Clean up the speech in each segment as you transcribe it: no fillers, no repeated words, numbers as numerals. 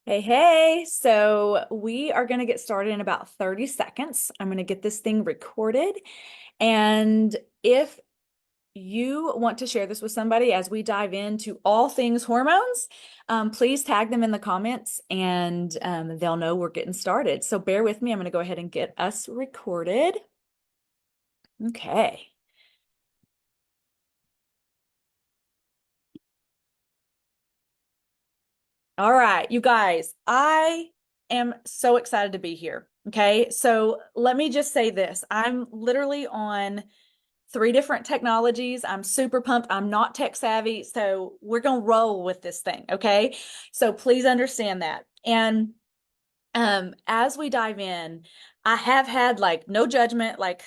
Hey, hey. So we are going to get started in about 30 seconds. I'm going to get this thing recorded. And if you want to share this with somebody as we dive into all things hormones, please tag them in the comments and they'll know we're getting started. So bear with me. I'm going to go ahead and get us recorded. Okay. All right, you guys, I am so excited to be here. Okay. So let me just say this. I'm literally on three different technologies. I'm super pumped. I'm not tech savvy. So we're going to roll with this thing. Okay. So please understand that. And as we dive in, I have had like no judgment, like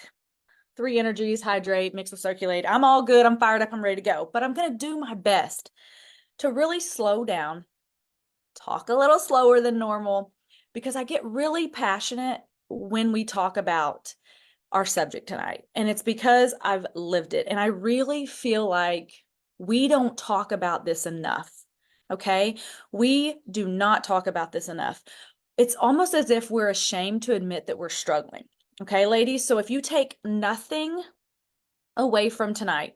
three energies, hydrate, mix with circulate. I'm all good. I'm fired up. I'm ready to go. But I'm going to do my best to really slow down, talk a little slower than normal, because I get really passionate when we talk about our subject tonight. And it's because I've lived it. And I really feel like we don't talk about this enough. Okay. We do not talk about this enough. It's almost as if we're ashamed to admit that we're struggling. Okay, ladies. So if you take nothing away from tonight,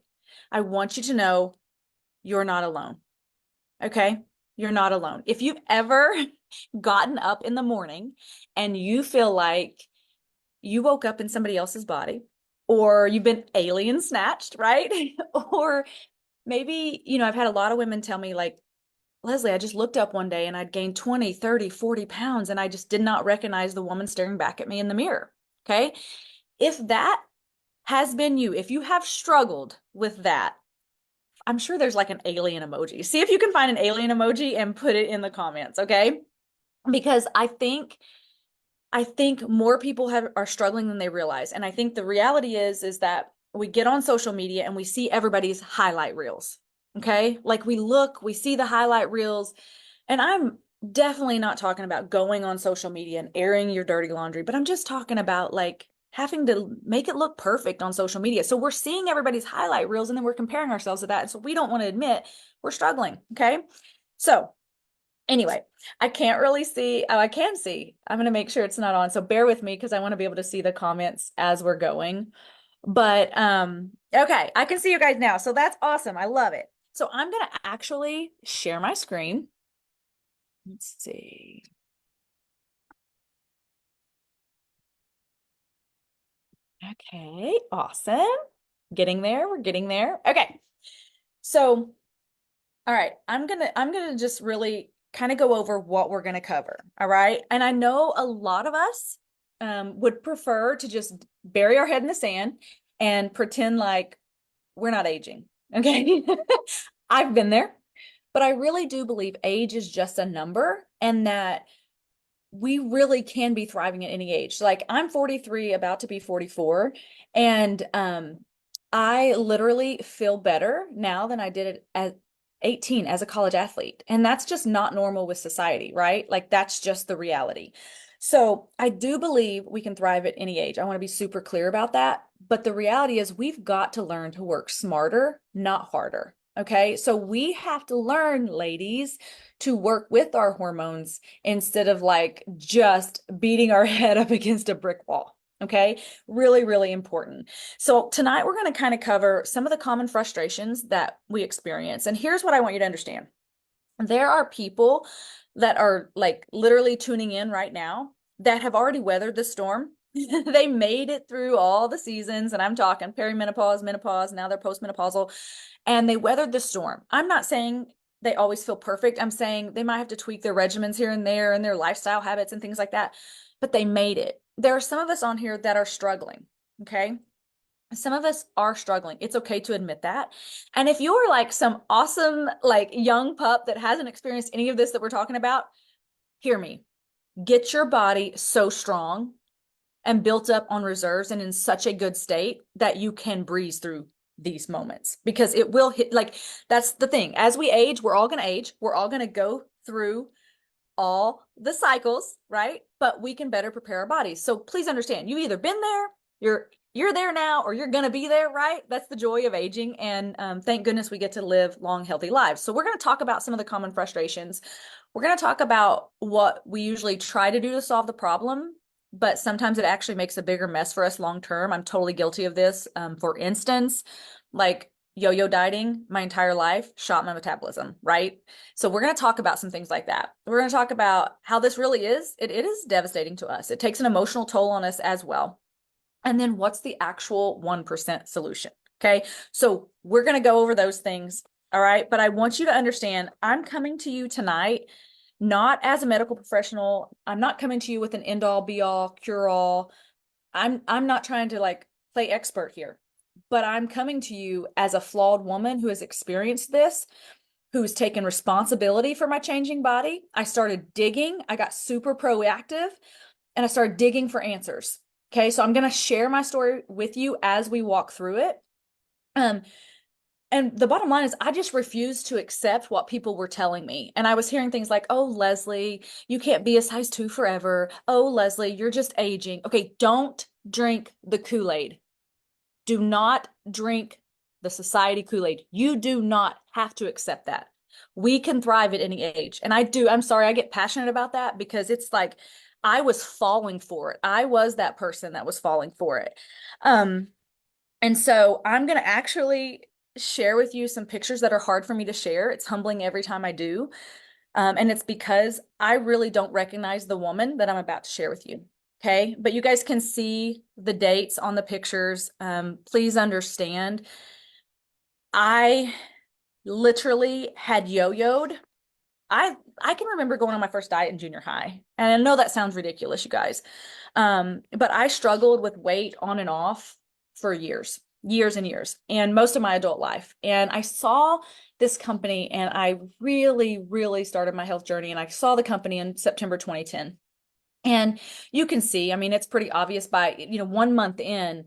I want you to know you're not alone. Okay. You're not alone. If you've ever gotten up in the morning and you feel like you woke up in somebody else's body, or you've been alien snatched, right? Or maybe, I've had a lot of women tell me, like, Leslie, I just looked up one day and I'd gained 20, 30, 40 pounds, and I just did not recognize the woman staring back at me in the mirror. Okay. If that has been you, if you have struggled with that, I'm sure there's like an alien emoji. See if you can find an alien emoji and put it in the comments. Okay. Because I think more people are struggling than they realize. And I think the reality is that we get on social media and we see everybody's highlight reels. Okay. Like we see the highlight reels, and I'm definitely not talking about going on social media and airing your dirty laundry, but I'm just talking about like having to make it look perfect on social media. So we're seeing everybody's highlight reels and then we're comparing ourselves to that. And so we don't want to admit we're struggling. Okay. So anyway, I can't really see. Oh, I can see. I'm going to make sure it's not on. So bear with me because I want to be able to see the comments as we're going. But okay, I can see you guys now. So that's awesome. I love it. So I'm going to actually share my screen. Let's see. Okay, awesome. Getting there. We're getting there. Okay. So, all right, I'm gonna just really kind of go over what we're gonna cover. All right. And I know a lot of us would prefer to just bury our head in the sand and pretend like we're not aging. Okay. I've been there, but I really do believe age is just a number and that we really can be thriving at any age. Like I'm 43, about to be 44, and I literally feel better now than I did at 18 as a college athlete. And that's just not normal with society, right? Like that's just the reality. So I do believe we can thrive at any age. I want to be super clear about that. But the reality is we've got to learn to work smarter, not harder. Okay. So we have to learn, ladies, to work with our hormones instead of like just beating our head up against a brick wall. Okay. Really, really important. So tonight we're going to kind of cover some of the common frustrations that we experience. And here's what I want you to understand. There are people that are like literally tuning in right now that have already weathered the storm. They made it through all the seasons, and I'm talking perimenopause, menopause, now they're postmenopausal, and they weathered the storm. I'm not saying they always feel perfect. I'm saying they might have to tweak their regimens here and there and their lifestyle habits and things like that, but they made it. There are some of us on here that are struggling. Okay. Some of us are struggling. It's okay to admit that. And if you're like some awesome, like young pup that hasn't experienced any of this that we're talking about, hear me. Get your body so strong and built up on reserves and in such a good state that you can breeze through these moments, because it will hit. Like that's the thing. As we age, we're all going to age. We're all going to go through all the cycles, right? But we can better prepare our bodies. So please understand, you've either been there, you're you're there now or you're going to be there, right? That's the joy of aging. And thank goodness we get to live long, healthy lives. So we're going to talk about some of the common frustrations. We're going to talk about what we usually try to do to solve the problem, but sometimes it actually makes a bigger mess for us long term. I'm totally guilty of this. For instance, like yo-yo dieting my entire life shot my metabolism, right? So we're going to talk about some things like that. We're going to talk about how this really is. It is devastating to us. It takes an emotional toll on us as well. And then what's the actual 1% solution? Okay. So we're going to go over those things. All right. But I want you to understand I'm coming to you tonight, not as a medical professional. I'm not coming to you with an end all be all cure all. I'm not trying to like play expert here, but I'm coming to you as a flawed woman who has experienced this, who's taken responsibility for my changing body. I started digging. I got super proactive and I started digging for answers. Okay, so I'm going to share my story with you as we walk through it. Um, and the bottom line is, I just refused to accept what people were telling me. And I was hearing things like, oh, Leslie, you can't be a size 2 forever. Oh, Leslie, you're just aging. Okay, don't drink the Kool-Aid. Do not drink the society Kool-Aid. You do not have to accept that. We can thrive at any age. And I do, I'm sorry, I get passionate about that because it's like I was falling for it. I was that person that was falling for it. Um, and so I'm going to actually share with you some pictures that are hard for me to share. It's humbling every time I do. And it's because I really don't recognize the woman that I'm about to share with you. Okay. But you guys can see the dates on the pictures. Please understand, I literally had yo-yoed. I can remember going on my first diet in junior high. And I know that sounds ridiculous, you guys. But I struggled with weight on and off for years, years and years, and most of my adult life. And I saw this company and I really, really started my health journey. And I saw the company in September 2010. And you can see, I mean, it's pretty obvious by, 1 month in,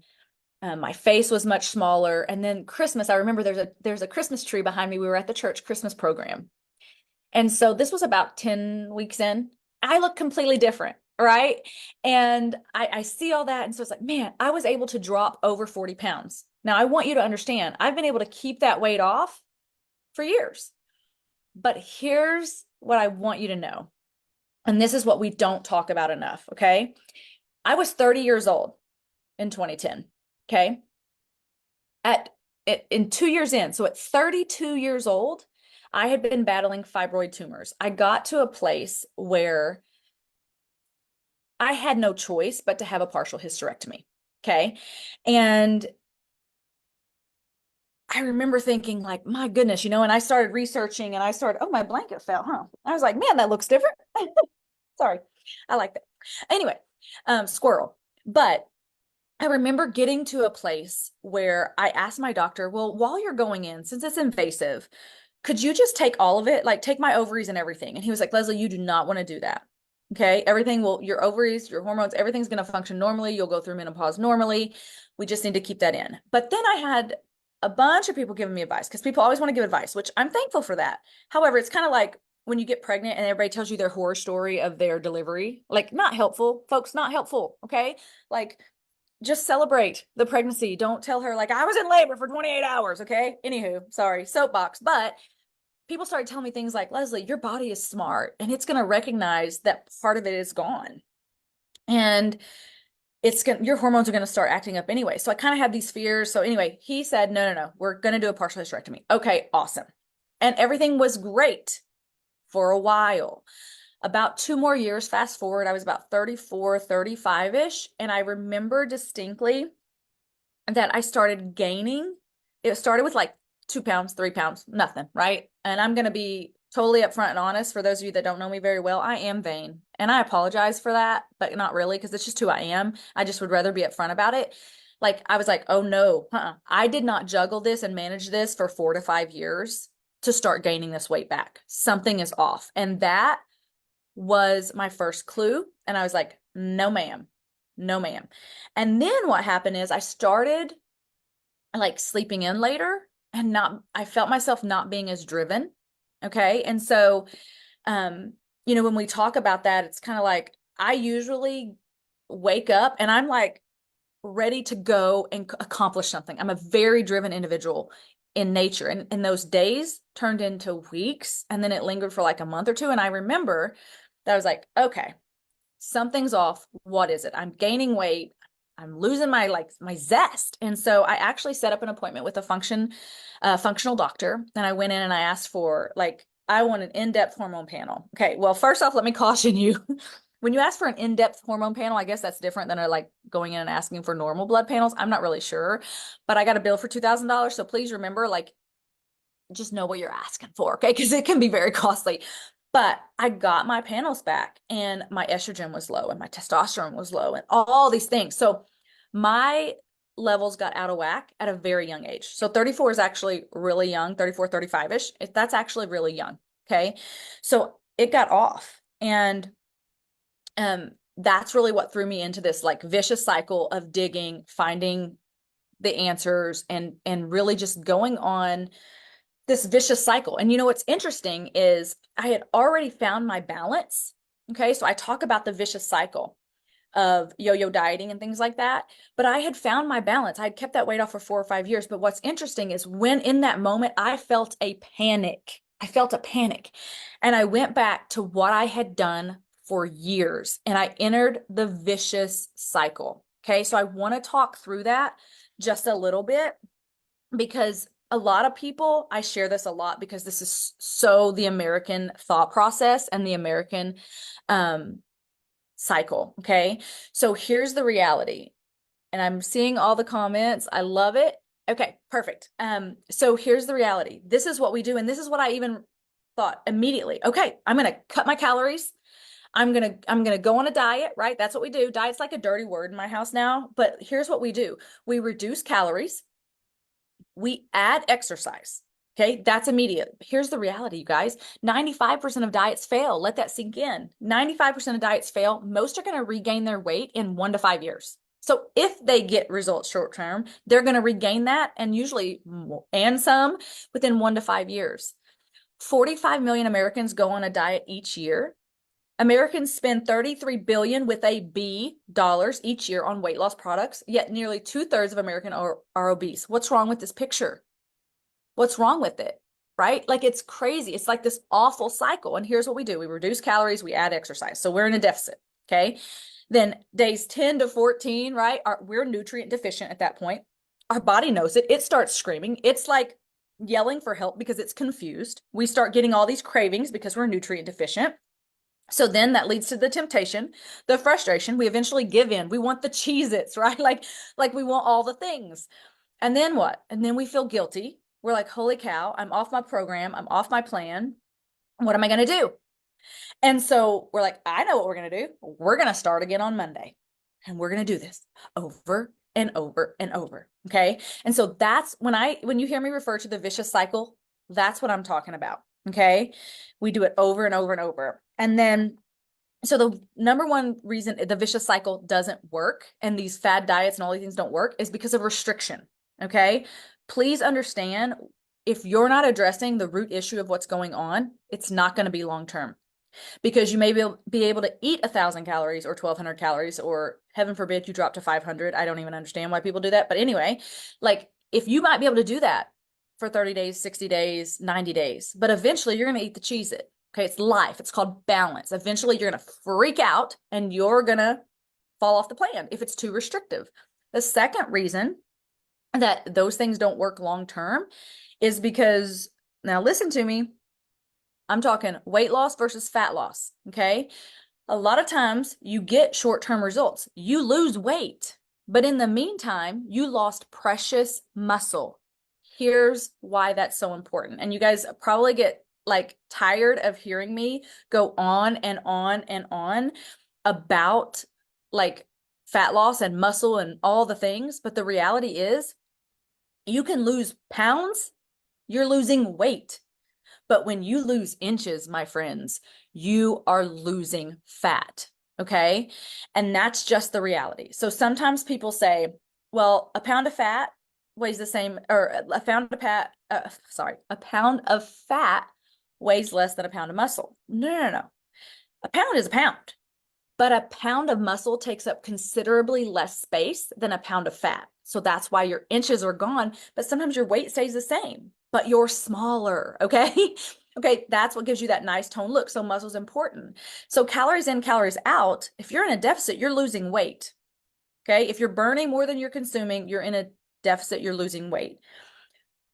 my face was much smaller. And then Christmas, I remember there's a Christmas tree behind me. We were at the church Christmas program. And so this was about 10 weeks in. I look completely different, right? And I see all that. And so it's like, man, I was able to drop over 40 pounds. Now, I want you to understand, I've been able to keep that weight off for years. But here's what I want you to know. And this is what we don't talk about enough, okay? I was 30 years old in 2010, okay? At in 2 years in, so at 32 years old, I had been battling fibroid tumors. I got to a place where I had no choice but to have a partial hysterectomy. Okay. And I remember thinking, like, my goodness, and I started researching and I started, oh, my blanket fell, huh? I was like, man, that looks different. Sorry. I like that. Anyway, squirrel. But I remember getting to a place where I asked my doctor, well, while you're going in, since it's invasive, could you just take all of it? Like take my ovaries and everything. And he was like, Leslie, you do not want to do that. Okay. Everything will, your ovaries, your hormones, everything's going to function normally. You'll go through menopause normally. We just need to keep that in. But then I had a bunch of people giving me advice because people always want to give advice, which I'm thankful for that. However, it's kind of like when you get pregnant and everybody tells you their horror story of their delivery, like not helpful, folks, not helpful. Okay. Like just celebrate the pregnancy. Don't tell her like I was in labor for 28 hours. Okay. Anywho, sorry, soapbox. But people started telling me things like, Leslie, your body is smart and it's going to recognize that part of it is gone. And your hormones are going to start acting up anyway. So I kind of had these fears. So anyway, he said, no, we're going to do a partial hysterectomy. Okay, awesome. And everything was great for a while. About 2 more years, fast forward, I was about 34, 35-ish. And I remember distinctly that I started gaining. It started with like 2 pounds, 3 pounds, nothing, right? And I'm going to be totally upfront and honest for those of you that don't know me very well. I am vain and I apologize for that, but not really because it's just who I am. I just would rather be upfront about it. Like I was like, oh no, I did not juggle this and manage this for 4 to 5 years to start gaining this weight back. Something is off. And that was my first clue. And I was like, no, ma'am. No, ma'am. And then what happened is I started like sleeping in later and I felt myself not being as driven. Okay. And so, when we talk about that, it's kind of like I usually wake up and I'm like ready to go and accomplish something. I'm a very driven individual in nature. And those days turned into weeks, and then it lingered for like a month or two. And I remember that I was like, okay, something's off. What is it? I'm gaining weight. I'm losing my zest. And so I actually set up an appointment with a functional doctor. And I went in and I asked for like, I want an in-depth hormone panel. Okay. Well, first off, let me caution you. When you ask for an in-depth hormone panel, I guess that's different than like going in and asking for normal blood panels. I'm not really sure, but I got a bill for $2,000. So please remember, like, just know what you're asking for. Okay. Because it can be very costly. But I got my panels back and my estrogen was low and my testosterone was low and all these things. So my levels got out of whack at a very young age. So 34 is actually really young, 34, 35-ish. That's actually really young. Okay. So it got off. And that's really what threw me into this like vicious cycle of digging, finding the answers, and really just going on this vicious cycle. And you know what's interesting is I had already found my balance. Okay, so I talk about the vicious cycle of yo-yo dieting and things like that, but I had found my balance. I had kept that weight off for 4 or 5 years. But what's interesting is when in that moment I felt a panic. I felt a panic, and I went back to what I had done for years, and I entered the vicious cycle. Okay, so I want to talk through that just a little bit, because a lot of people, I share this a lot because this is so the American thought process and the American cycle. Okay. So here's the reality. And I'm seeing all the comments. I love it. Okay, perfect. So here's the reality. This is what we do. And this is what I even thought immediately. Okay, I'm gonna cut my calories. I'm gonna go on a diet, right? That's what we do. Diet's like a dirty word in my house now, but here's what we do. We reduce calories. We add exercise. Okay, that's immediate. Here's the reality, you guys. 95% of diets fail. Let that sink in. 95% of diets fail. Most are going to regain their weight in 1 to 5 years. So if they get results short term, they're going to regain that, and usually and some within 1 to 5 years. 45 million Americans go on a diet each year. Americans spend 33 billion with a B dollars each year on weight loss products, yet nearly 2/3 of Americans are obese. What's wrong with this picture? What's wrong with it? Right? Like, it's crazy. It's like this awful cycle. And here's what we do. We reduce calories, we add exercise. So we're in a deficit. Okay. Then days 10 to 14, right? We're nutrient deficient at that point. Our body knows it. It starts screaming. It's like yelling for help because it's confused. We start getting all these cravings because we're nutrient deficient. So then that leads to the temptation, the frustration. We eventually give in. We want the Cheez-Its, right? Like we want all the things. And then what? And then we feel guilty. We're like, holy cow, I'm off my program. I'm off my plan. What am I going to do? And so we're like, I know what we're going to do. We're going to start again on Monday. And we're going to do this over and over and over. Okay. And so that's when you hear me refer to the vicious cycle, that's what I'm talking about. Okay. We do it over and over and over. And then, so the number one reason the vicious cycle doesn't work and these fad diets and all these things don't work is because of restriction. Okay. Please understand, if you're not addressing the root issue of what's going on, it's not going to be long term, because you may be able to eat 1,000 calories or 1,200 calories, or heaven forbid you drop to 500. I don't even understand why people do that. But anyway, like, if you might be able to do that for 30 days, 60 days, 90 days, but eventually you're going to eat the Cheez-It. Okay. It's life. It's called balance. Eventually you're going to freak out and you're going to fall off the plan if it's too restrictive. The second reason that those things don't work long term is because, now listen to me, I'm talking weight loss versus fat loss. Okay. A lot of times you get short-term results. You lose weight, but in the meantime, you lost precious muscle. Here's why that's so important. And you guys probably get like tired of hearing me go on and on and on about like fat loss and muscle and all the things. But the reality is, you can lose pounds, you're losing weight. But when you lose inches, my friends, you are losing fat. Okay. And that's just the reality. So sometimes people say, well, a pound of fat weighs the same, or a pound of a pound of fat weighs less than a pound of muscle. No. A pound is a pound. But a pound of muscle takes up considerably less space than a pound of fat. So that's why your inches are gone, but sometimes your weight stays the same, but you're smaller, okay? Okay, that's what gives you that nice tone look. So muscle's important. So calories in, calories out, if you're in a deficit, you're losing weight. Okay, if you're burning more than you're consuming, you're in a deficit, you're losing weight.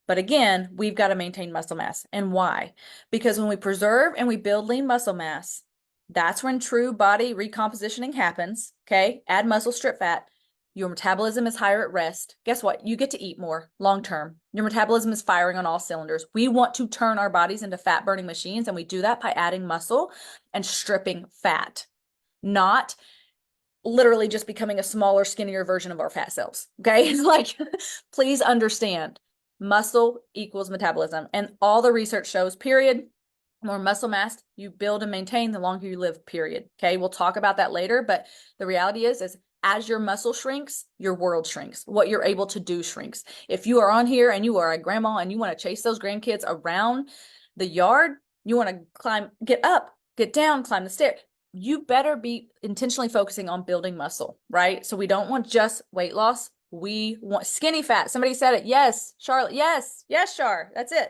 But again, we've got to maintain muscle mass. And why? Because when we preserve and we build lean muscle mass, that's when true body recompositioning happens. Okay, add muscle, strip fat. Your metabolism is higher at rest. Guess what? You get to eat more long term. Your metabolism is firing on all cylinders. We want to turn our bodies into fat burning machines, and we do that by adding muscle and stripping fat, not literally just becoming a smaller, skinnier version of our fat cells. Okay. It's like, please understand, muscle equals metabolism. And all the research shows, period, more muscle mass you build and maintain, the longer you live, period. Okay. We'll talk about that later. But the reality is as your muscle shrinks, your world shrinks. What you're able to do shrinks. If you are on here and you are a grandma and you want to chase those grandkids around the yard, you want to climb, get up, get down, climb the stairs, you better be intentionally focusing on building muscle, right? So we don't want just weight loss. We want skinny fat. Somebody said it. Yes, Charlotte. Yes, yes, Char. That's it.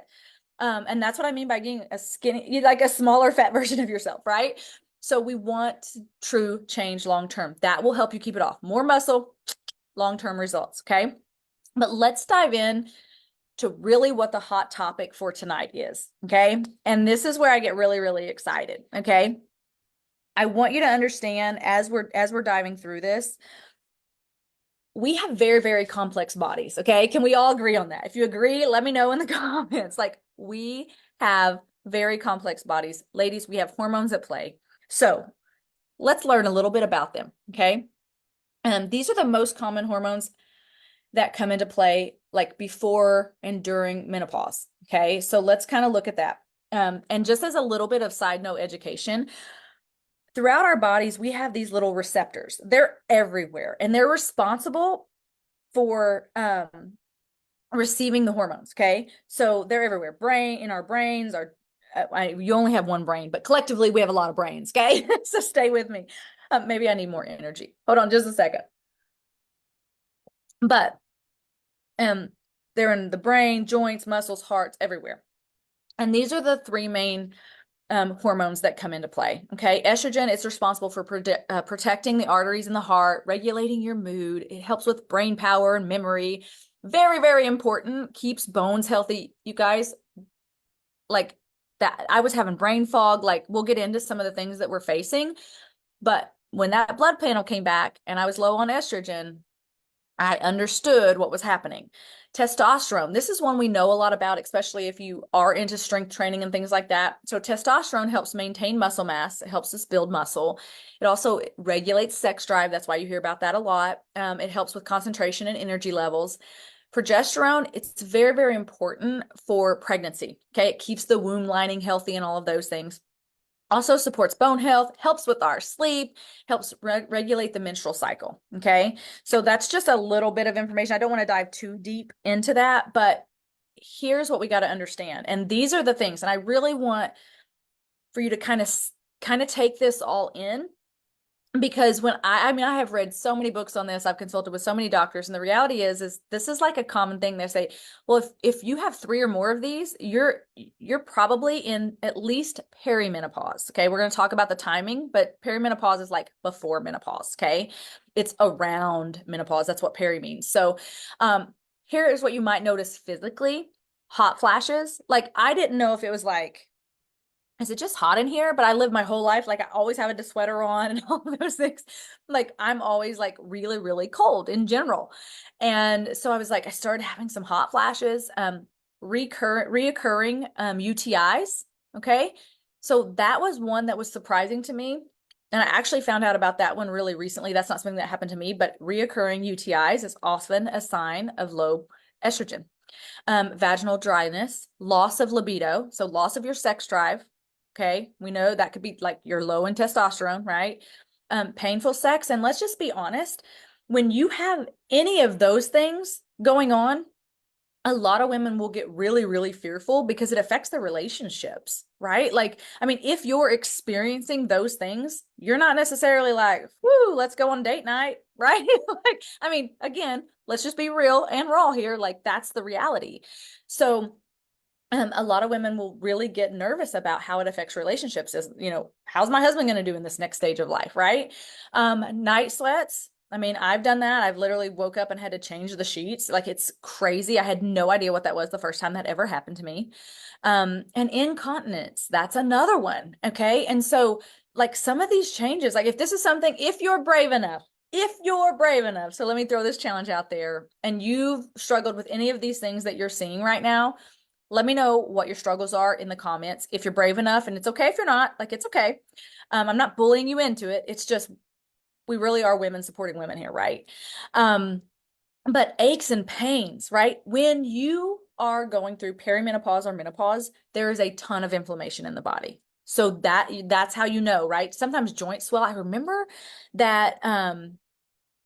And that's what I mean by getting a skinny, like a smaller fat version of yourself, right? So we want true change long-term. That will help you keep it off. More muscle, long-term results, okay? But let's dive in to really what the hot topic for tonight is, okay? And this is where I get really, really excited, okay? I want you to understand as we're diving through this, we have very, very complex bodies, okay? Can we all agree on that? If you agree, let me know in the comments. Like, we have very complex bodies. Ladies, we have hormones at play. So let's learn a little bit about them, okay? These are the most common hormones that come into play like before and during menopause, okay? So let's kind of look at that. And just as a little bit of side note education, throughout our bodies, we have these little receptors. They're everywhere, and they're responsible for receiving the hormones, okay? So they're everywhere. In our brains, you only have one brain, but collectively we have a lot of brains, okay? So stay with me. Maybe I need more energy. Hold on just a second. But they're in the brain, joints, muscles, hearts, everywhere. And these are the three main hormones that come into play. Okay. Estrogen is responsible for protecting the arteries in the heart, regulating your mood. It helps with brain power and memory. Very, very important. Keeps bones healthy. You guys, like that, I was having brain fog. Like, we'll get into some of the things that we're facing. But when that blood panel came back and I was low on estrogen, I understood what was happening. Testosterone, this is one we know a lot about, especially if you are into strength training and things like that. So testosterone helps maintain muscle mass. It helps us build muscle. It also regulates sex drive. That's why you hear about that a lot. It helps with concentration and energy levels. Progesterone, it's very, very important for pregnancy. Okay. It keeps the womb lining healthy and all of those things. Also supports bone health, helps with our sleep, helps regulate the menstrual cycle. Okay. So that's just a little bit of information. I don't want to dive too deep into that, but here's what we got to understand. And these are the things, and I really want for you to kind of take this all in, because when I mean, I have read so many books on this, I've consulted with so many doctors, and the reality is this is like a common thing. They say, well, if you have 3 or more of these, you're probably in at least perimenopause. Okay, we're going to talk about the timing, but perimenopause is like before menopause. Okay, it's around menopause. That's what peri means. So, here is what you might notice physically: hot flashes. Like, I didn't know if it was like, is it just hot in here? But I lived my whole life, like, I always have a sweater on and all of those things. Like, I'm always like really, really cold in general. And so I was like, I started having some hot flashes, reoccurring UTIs. Okay. So that was one that was surprising to me. And I actually found out about that one really recently. That's not something that happened to me, but reoccurring UTIs is often a sign of low estrogen. Vaginal dryness, loss of libido, so loss of your sex drive. Okay, we know that could be like you're low in testosterone, right? Painful sex. And let's just be honest, when you have any of those things going on, a lot of women will get really, really fearful because it affects their relationships, right? Like, I mean, if you're experiencing those things, you're not necessarily like, whoo, let's go on date night, right? Like, I mean, again, let's just be real and raw here. Like, that's the reality. So, a lot of women will really get nervous about how it affects relationships. Is, how's my husband going to do in this next stage of life, right? Night sweats. I mean, I've done that. I've literally woke up and had to change the sheets. Like, it's crazy. I had no idea what that was the first time that ever happened to me. And incontinence, that's another one. Okay. And so, like, some of these changes, like, if this is something, if you're brave enough, so let me throw this challenge out there, and you've struggled with any of these things that you're seeing right now, let me know what your struggles are in the comments. If you're brave enough, and it's okay if you're not, like, it's okay. I'm not bullying you into it. It's just, we really are women supporting women here, right? Um, but aches and pains, right? When you are going through perimenopause or menopause, there is a ton of inflammation in the body. So that's how you know, right? Sometimes joints swell. I remember that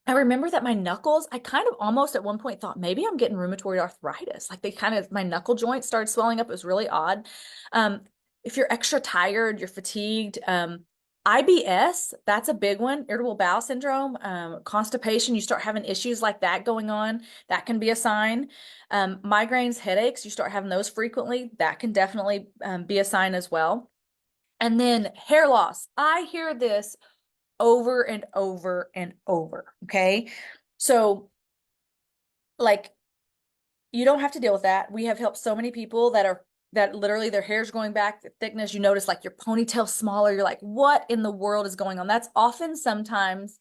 my knuckles, I kind of almost at one point thought maybe I'm getting rheumatoid arthritis. Like, my knuckle joints started swelling up. It was really odd. Um, if you're extra tired, you're fatigued, IBS, that's a big one. Irritable bowel syndrome, constipation, you start having issues like that going on. That can be a sign. Migraines, headaches, you start having those frequently. That can definitely be a sign as well. And then hair loss. I hear this over and over and over. Okay. So, like, you don't have to deal with that. We have helped so many people that literally their hair's going back, the thickness, you notice like your ponytail smaller. You're like, what in the world is going on? That's often sometimes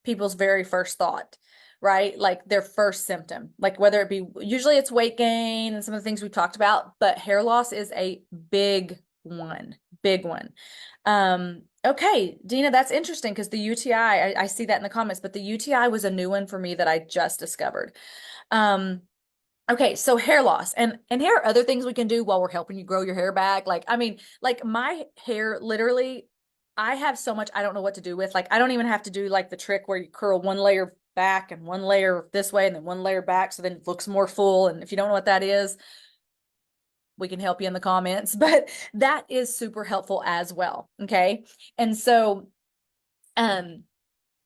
people's very first thought, right? Like, their first symptom, like, whether it be, usually it's weight gain and some of the things we talked about, but hair loss is a big one. Okay, Dina, that's interesting because the UTI, I see that in the comments, but the UTI was a new one for me that I just discovered. Um, Okay, so hair loss, and here are other things we can do while we're helping you grow your hair back. Like, I mean, like, my hair literally, I have so much I don't know what to do with. Like, I don't even have to do like the trick where you curl one layer back and one layer this way and then one layer back so then it looks more full. And if you don't know what that is, we can help you in the comments, but that is super helpful as well. Okay. And so, um,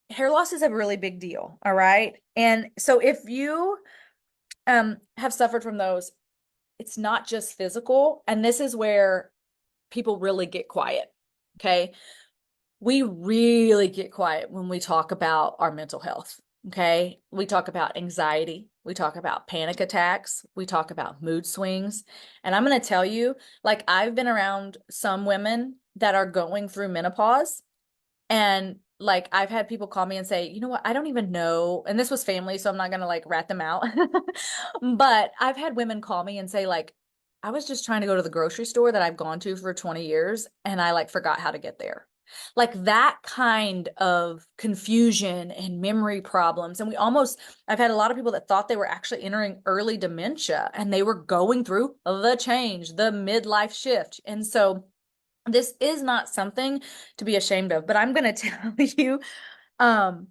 hair loss is a really big deal. All right. And so if you have suffered from those, it's not just physical. And this is where people really get quiet. Okay. We really get quiet when we talk about our mental health. Okay. We talk about anxiety. We talk about panic attacks. We talk about mood swings. And I'm going to tell you, like, I've been around some women that are going through menopause, and like, I've had people call me and say, you know what, I don't even know. And this was family, so I'm not gonna like rat them out. But I've had women call me and say, like, I was just trying to go to the grocery store that I've gone to for 20 years and I like forgot how to get there. Like, that kind of confusion and memory problems. And I've had a lot of people that thought they were actually entering early dementia and they were going through the change, the midlife shift. And so this is not something to be ashamed of, but I'm going to tell you, um,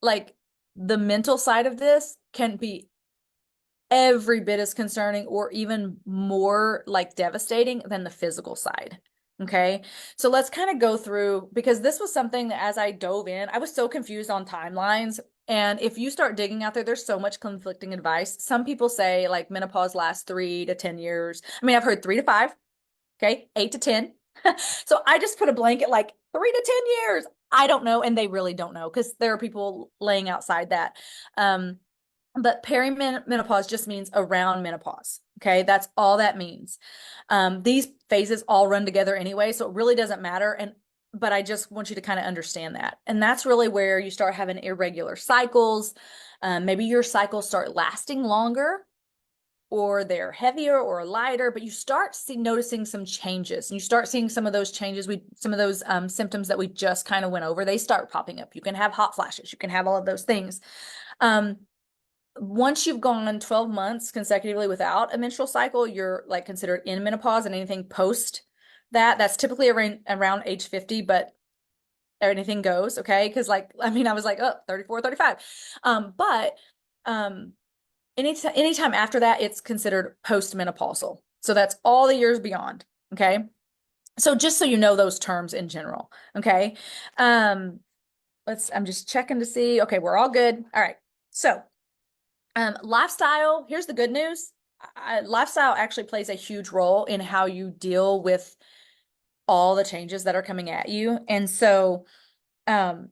like, the mental side of this can be every bit as concerning or even more like devastating than the physical side. Okay. So let's kind of go through, because this was something that as I dove in, I was so confused on timelines. And if you start digging out there, there's so much conflicting advice. Some people say like menopause lasts 3 to 10 years. I mean, I've heard 3 to 5, okay, 8 to 10. So I just put a blanket like 3 to 10 years. I don't know. And they really don't know because there are people laying outside that. But perimenopause just means around menopause. Okay. That's all that means. These phases all run together anyway. So it really doesn't matter. But I just want you to kind of understand that. And that's really where you start having irregular cycles. Maybe your cycles start lasting longer, or they're heavier or lighter, but you start noticing some changes, and you start seeing some of those changes. Some of those symptoms that we just kind of went over, they start popping up. You can have hot flashes. You can have all of those things. Once you've gone 12 months consecutively without a menstrual cycle, you're like considered in menopause, and anything post that's typically around age 50, but anything goes. Okay. Cause like, I mean, I was like, oh, 34, 35. But, anytime after that, it's considered postmenopausal. So that's all the years beyond. Okay. So just so you know those terms in general. Okay. Um, I'm just checking to see. Okay, we're all good. All right. So, lifestyle, here's the good news. Lifestyle actually plays a huge role in how you deal with all the changes that are coming at you. And so, um,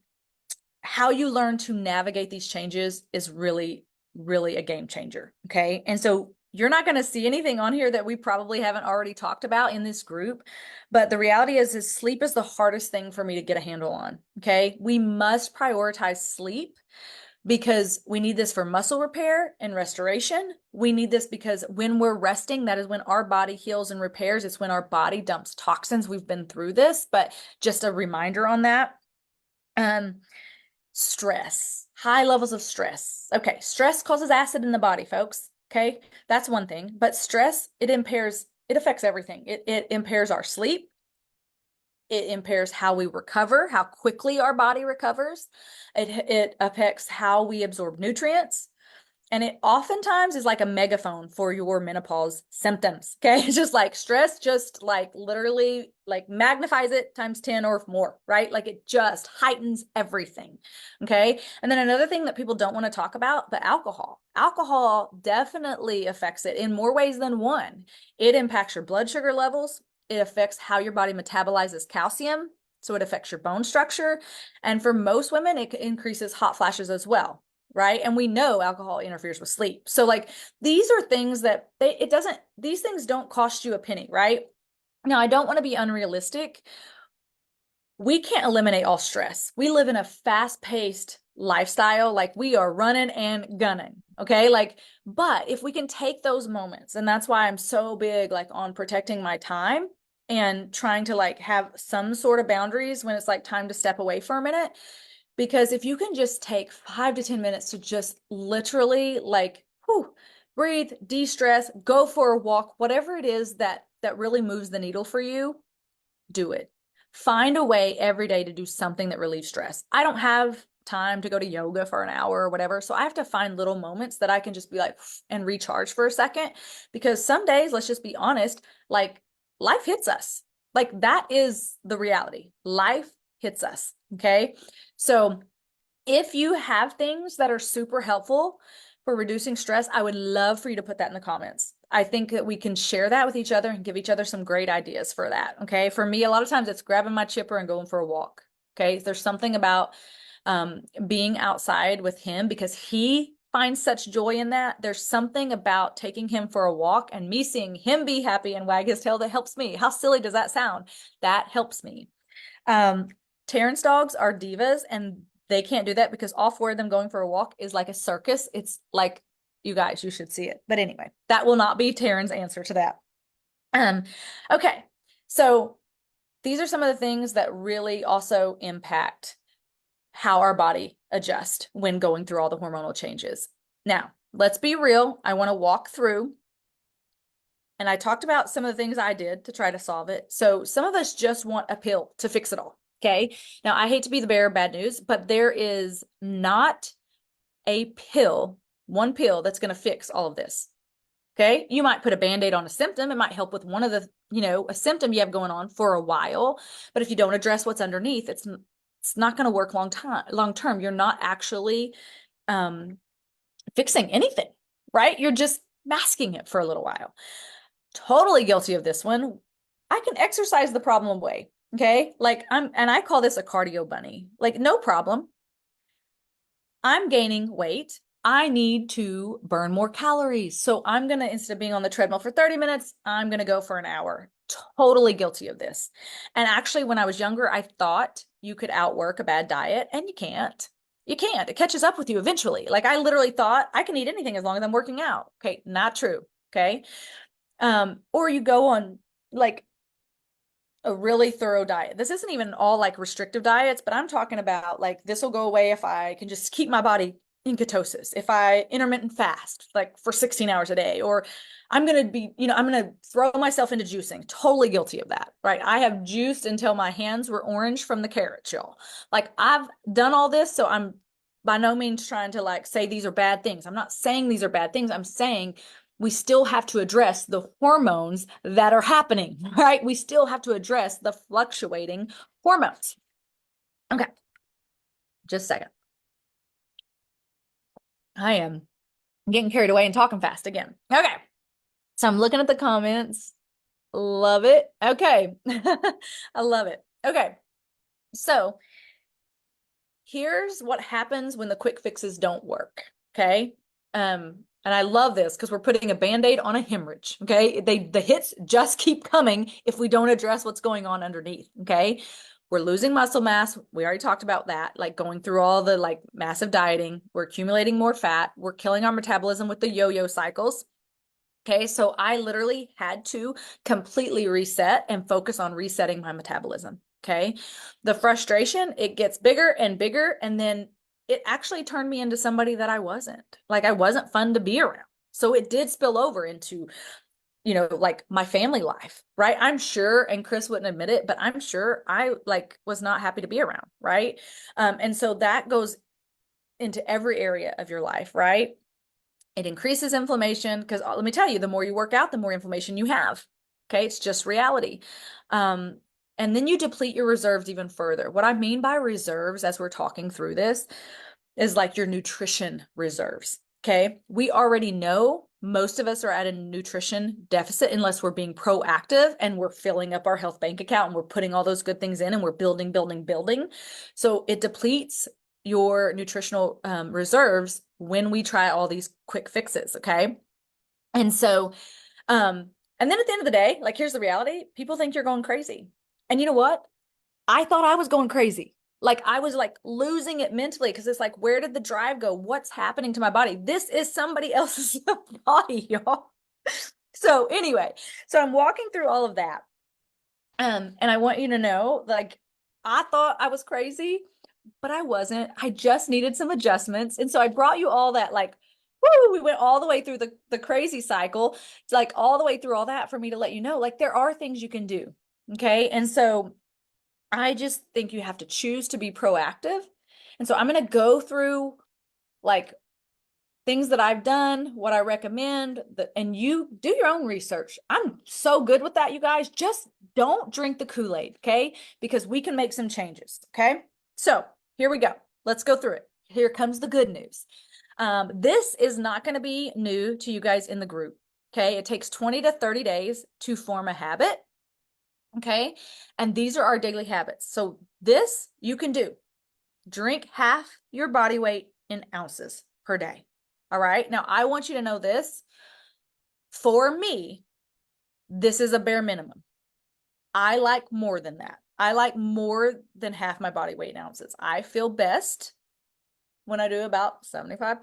how you learn to navigate these changes is really, really a game changer. Okay. And so you're not going to see anything on here that we probably haven't already talked about in this group. But the reality is sleep is the hardest thing for me to get a handle on. Okay. We must prioritize sleep because we need this for muscle repair and restoration. We need this because when we're resting, that is when our body heals and repairs. It's when our body dumps toxins. We've been through this, but just a reminder on that. Stress, high levels of stress. Okay, stress causes acid in the body, folks. Okay, that's one thing. But stress, it affects everything. It impairs our sleep. It impairs how we recover, how quickly our body recovers. It affects how we absorb nutrients. And it oftentimes is like a megaphone for your menopause symptoms. Okay. It's just like stress, just like literally like magnifies it times 10 or more, right? Like it just heightens everything. Okay. And then another thing that people don't want to talk about, but alcohol. Alcohol definitely affects it in more ways than one. It impacts your blood sugar levels. It affects how your body metabolizes calcium. So it affects your bone structure. And for most women, it increases hot flashes as well. Right. And we know alcohol interferes with sleep. So like these are things that these things don't cost you a penny, right? Now, I don't want to be unrealistic. We can't eliminate all stress. We live in a fast-paced lifestyle. Like we are running and gunning. Okay. Like, but if we can take those moments, and that's why I'm so big like on protecting my time and trying to like have some sort of boundaries when it's like time to step away for a minute. Because if you can just take 5 to 10 minutes to just literally like, whew, breathe, de-stress, go for a walk, whatever it is that really moves the needle for you, do it. Find a way every day to do something that relieves stress. I don't have time to go to yoga for an hour or whatever. So I have to find little moments that I can just be like and recharge for a second. Because some days, let's just be honest, like life hits us. Like that is the reality. Life hits us. Okay. So if you have things that are super helpful for reducing stress, I would love for you to put that in the comments. I think that we can share that with each other and give each other some great ideas for that. Okay. For me, a lot of times it's grabbing my chipper and going for a walk. Okay. There's something about being outside with him because he finds such joy in that. There's something about taking him for a walk and me seeing him be happy and wag his tail that helps me. How silly does that sound? That helps me. Terrence dogs are divas and they can't do that because all four of them going for a walk is like a circus. It's like, you guys, you should see it. But anyway, that will not be Taryn's answer to that. Okay. So these are some of the things that really also impact how our body adjusts when going through all the hormonal changes. Now, let's be real. I want to walk through and I talked about some of the things I did to try to solve it. So some of us just want a pill to fix it all. Okay. Now, I hate to be the bearer of bad news, but there is not a pill, one pill that's going to fix all of this. Okay. You might put a band-aid on a symptom. It might help with one of the, a symptom you have going on for a while. But if you don't address what's underneath, it's not going to work long term. You're not actually fixing anything, right? You're just masking it for a little while. Totally guilty of this one. I can exercise the problem away. Okay. Like I call this a cardio bunny. Like, no problem. I'm gaining weight. I need to burn more calories. So I'm going to, instead of being on the treadmill for 30 minutes, I'm going to go for an hour. Totally guilty of this. And actually, when I was younger, I thought you could outwork a bad diet, and you can't. You can't. It catches up with you eventually. Like I literally thought I can eat anything as long as I'm working out. Okay. Not true. Okay. Or you go on like a really thorough diet. This isn't even all like restrictive diets, but I'm talking about like this will go away if I can just keep my body in ketosis, if I intermittent fast like for 16 hours a day, or I'm going to be, I'm going to throw myself into juicing. Totally guilty of that, right? I have juiced until my hands were orange from the carrots, y'all. Like I've done all this, so I'm by no means trying to like say these are bad things. I'm not saying these are bad things. I'm saying we still have to address the hormones that are happening, right? We still have to address the fluctuating hormones. Okay, just a second. I am getting carried away and talking fast again. Okay, so I'm looking at the comments. Love it. Okay, I love it. Okay, so here's what happens when the quick fixes don't work. Okay. And I love this because we're putting a band-aid on a hemorrhage. Okay. The hits just keep coming if we don't address what's going on underneath. Okay. We're losing muscle mass. We already talked about that, like going through all the like massive dieting. We're accumulating more fat. We're killing our metabolism with the yo-yo cycles. Okay, so I literally had to completely reset and focus on resetting my metabolism. Okay, the frustration, it gets bigger and bigger, and then it actually turned me into somebody that I wasn't. Like, I wasn't fun to be around. So it did spill over into, like my family life, right? I'm sure, and Chris wouldn't admit it, but I'm sure I like was not happy to be around, right? And so that goes into every area of your life, right? It increases inflammation because let me tell you, the more you work out, the more inflammation you have. Okay, it's just reality. And then you deplete your reserves even further. What I mean by reserves, as we're talking through this, is like your nutrition reserves. Okay, we already know most of us are at a nutrition deficit unless we're being proactive and we're filling up our health bank account and we're putting all those good things in and we're building, building, building. So it depletes your nutritional reserves when we try all these quick fixes. Okay. And so, and then at the end of the day, like, here's the reality: people think you're going crazy. And you know what? I thought I was going crazy. Like, I was like losing it mentally because it's like, where did the drive go? What's happening to my body? This is somebody else's body, y'all. So anyway, so I'm walking through all of that. And I want you to know, like, I thought I was crazy, but I wasn't. I just needed some adjustments. And so I brought you all that, like, woo, we went all the way through the crazy cycle, like all the way through all that for me to let you know, like, there are things you can do. Okay. And so I just think you have to choose to be proactive. And so I'm going to go through like things that I've done, what I recommend, and you do your own research. I'm so good with that, you guys. Just don't drink the Kool-Aid, okay? Because we can make some changes, okay? So here we go. Let's go through it. Here comes the good news. This is not going to be new to you guys in the group, okay? It takes 20 to 30 days to form a habit, okay? And these are our daily habits. So this you can do. Drink half your body weight in ounces per day. All right. Now, I want you to know this. For me, this is a bare minimum. I like more than that. I like more than half my body weight in ounces. I feel best when I do about 75%.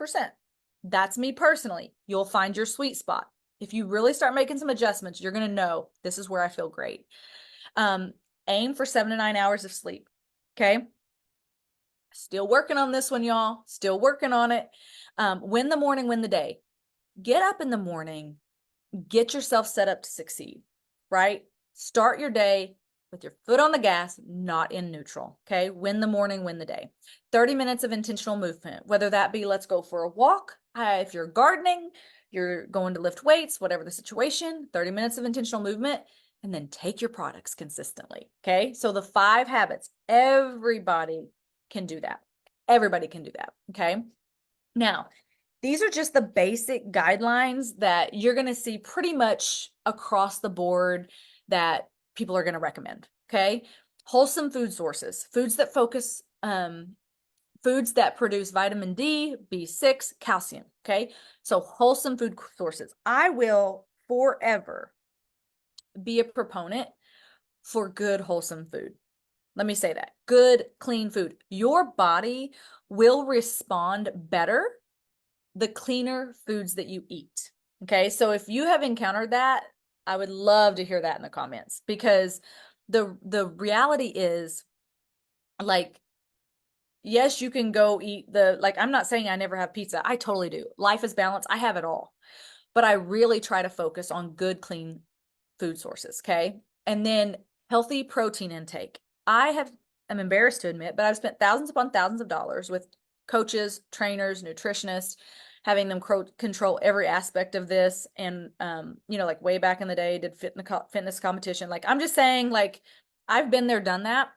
That's me personally. You'll find your sweet spot. If you really start making some adjustments, you're going to know this is where I feel great. Aim for 7 to 9 hours of sleep. Okay. Still working on this one, y'all. Still working on it. Win the morning, win the day. Get up in the morning, get yourself set up to succeed, right? Start your day with your foot on the gas, not in neutral. Okay. Win the morning, win the day. 30 minutes of intentional movement, whether that be let's go for a walk. If you're gardening, you're going to lift weights, whatever the situation, 30 minutes of intentional movement, and then take your products consistently. Okay. So the 5 habits, everybody can do that. Everybody can do that. Okay. Now, these are just the basic guidelines that you're going to see pretty much across the board that people are going to recommend. Okay. Wholesome food sources, foods that focus, foods that produce vitamin D, B6, calcium. Okay. So wholesome food sources. I will forever be a proponent for good, wholesome food. Let me say that. Good, clean food. Your body will respond better the cleaner foods that you eat. Okay. So if you have encountered that, I would love to hear that in the comments, because the reality is, like, yes, you can go eat like, I'm not saying I never have pizza. I totally do. Life is balanced. I have it all. But I really try to focus on good, clean food sources. Okay. And then healthy protein intake. I'm embarrassed to admit, but I've spent thousands upon thousands of dollars with coaches, trainers, nutritionists, having them control every aspect of this. And, like way back in the day, did fitness competition. Like, I'm just saying, like, I've been there, done that.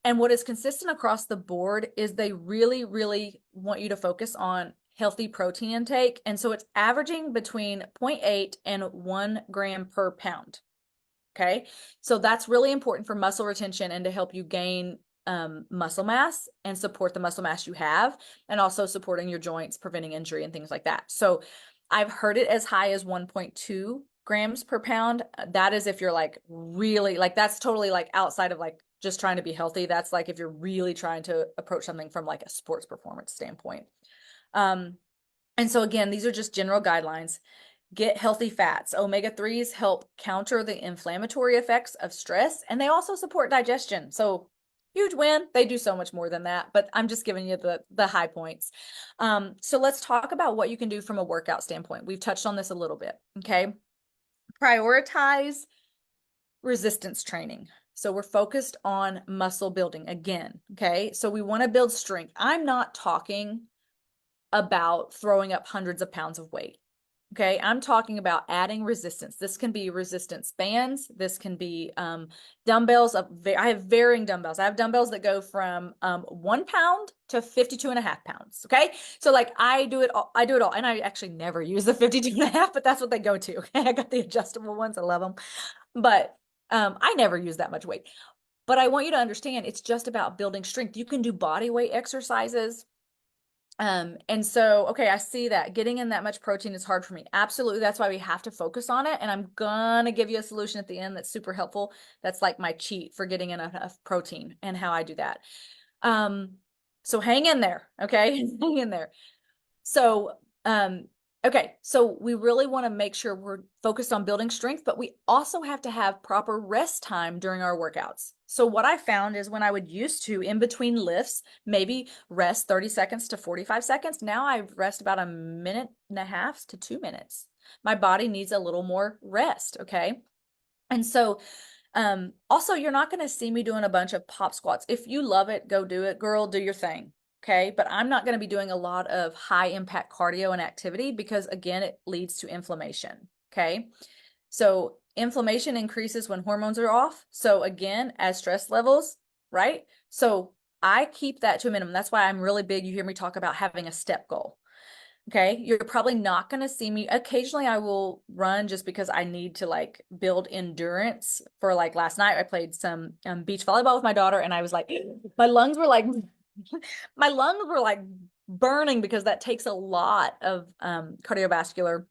And what is consistent across the board is they really, really want you to focus on healthy protein intake. And so it's averaging between 0.8 and 1 gram per pound. Okay. So that's really important for muscle retention and to help you gain muscle mass and support the muscle mass you have, and also supporting your joints, preventing injury and things like that. So I've heard it as high as 1.2 grams per pound. That is if you're like really like, that's totally like outside of like just trying to be healthy. That's like if you're really trying to approach something from like a sports performance standpoint. And so again, these are just general guidelines. Get healthy fats. Omega-3s help counter the inflammatory effects of stress, and they also support digestion. So huge win. They do so much more than that, but I'm just giving you the high points. So let's talk about what you can do from a workout standpoint. We've touched on this a little bit, okay? Prioritize resistance training. So we're focused on muscle building again, okay? So we want to build strength. I'm not talking about throwing up hundreds of pounds of weight. Okay, I'm talking about adding resistance. This can be resistance bands. This can be dumbbells. I have varying dumbbells. I have dumbbells that go from 1 pound to 52.5 pounds. Okay, so like I do it all. And I actually never use the 52.5, but that's what they go to. Okay, I got the adjustable ones. I love them, but I never use that much weight. But I want you to understand, it's just about building strength. You can do body weight exercises. And so, okay, I see that getting in that much protein is hard for me. Absolutely. That's why we have to focus on it. And I'm gonna give you a solution at the end that's super helpful. That's like my cheat for getting enough protein and how I do that. So hang in there. Okay. Hang in there. So, okay, so we really want to make sure we're focused on building strength, but we also have to have proper rest time during our workouts. So what I found is when I would used to, in between lifts, maybe rest 30 seconds to 45 seconds, now I rest about 1.5 to 2 minutes. My body needs a little more rest, okay? And so also, you're not going to see me doing a bunch of pop squats. If you love it, go do it, girl, do your thing. Okay. But I'm not going to be doing a lot of high impact cardio and activity because, again, it leads to inflammation. Okay. So inflammation increases when hormones are off. So again, as stress levels, right? So I keep that to a minimum. That's why I'm really big. You hear me talk about having a step goal. Okay, you're probably not going to see me. Occasionally I will run just because I need to like build endurance. For like last night, I played some beach volleyball with my daughter, and I was like, my lungs were like, my lungs were like burning because that takes a lot of cardiovascular.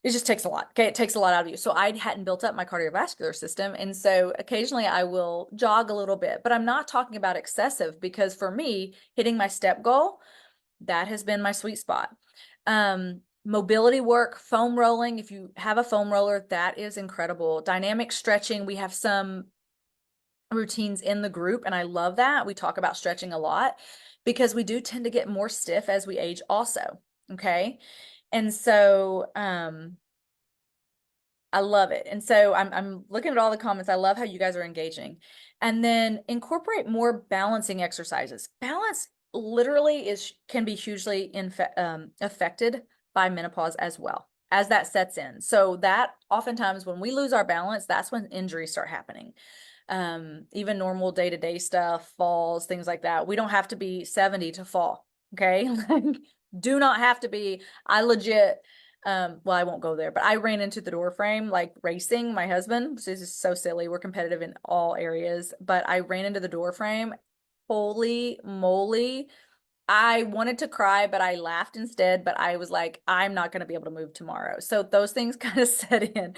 It just takes a lot. Okay, it takes a lot out of you. So I hadn't built up my cardiovascular system, and so occasionally I will jog a little bit, but I'm not talking about excessive because for me, hitting my step goal, that has been my sweet spot. Mobility work, foam rolling. If you have a foam roller, that is incredible. Dynamic stretching. We have some routines in the group, and I love that. We talk about stretching a lot because we do tend to get more stiff as we age also. Okay. And so, I love it. And so I'm looking at all the comments. I love how you guys are engaging. And then incorporate more balancing exercises. Balance literally can be hugely affected by menopause as well as that sets in. So that oftentimes when we lose our balance, that's when injuries start happening. Even normal day-to-day stuff, falls, things like that. We don't have to be 70 to fall. Okay. Do not have to be. I legit, well, I won't go there, but I ran into the door frame like racing my husband. This is so silly. We're competitive in all areas, but I ran into the door frame. Holy moly. I wanted to cry, but I laughed instead. But I was like, I'm not going to be able to move tomorrow. So those things kind of set in.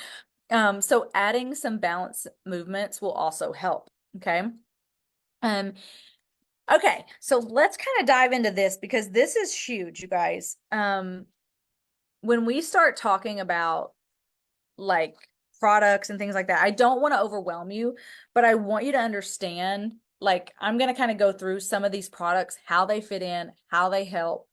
So adding some balance movements will also help. Okay. Okay. So let's kind of dive into this because this is huge, you guys. When we start talking about like products and things like that, I don't want to overwhelm you, but I want you to understand, like, I'm going to kind of go through some of these products, how they fit in, how they help.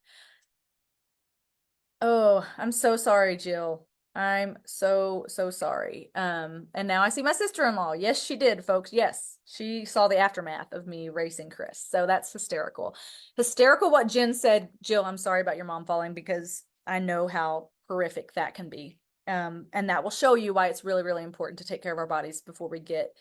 Oh, I'm so sorry, Jill. I'm so, so sorry. And now I see my sister-in-law. Yes, she did, folks. Yes, she saw the aftermath of me racing Chris. So that's hysterical. Hysterical what Jen said. Jill, I'm sorry about your mom falling because I know how horrific that can be. And that will show you why it's really, really important to take care of our bodies before we get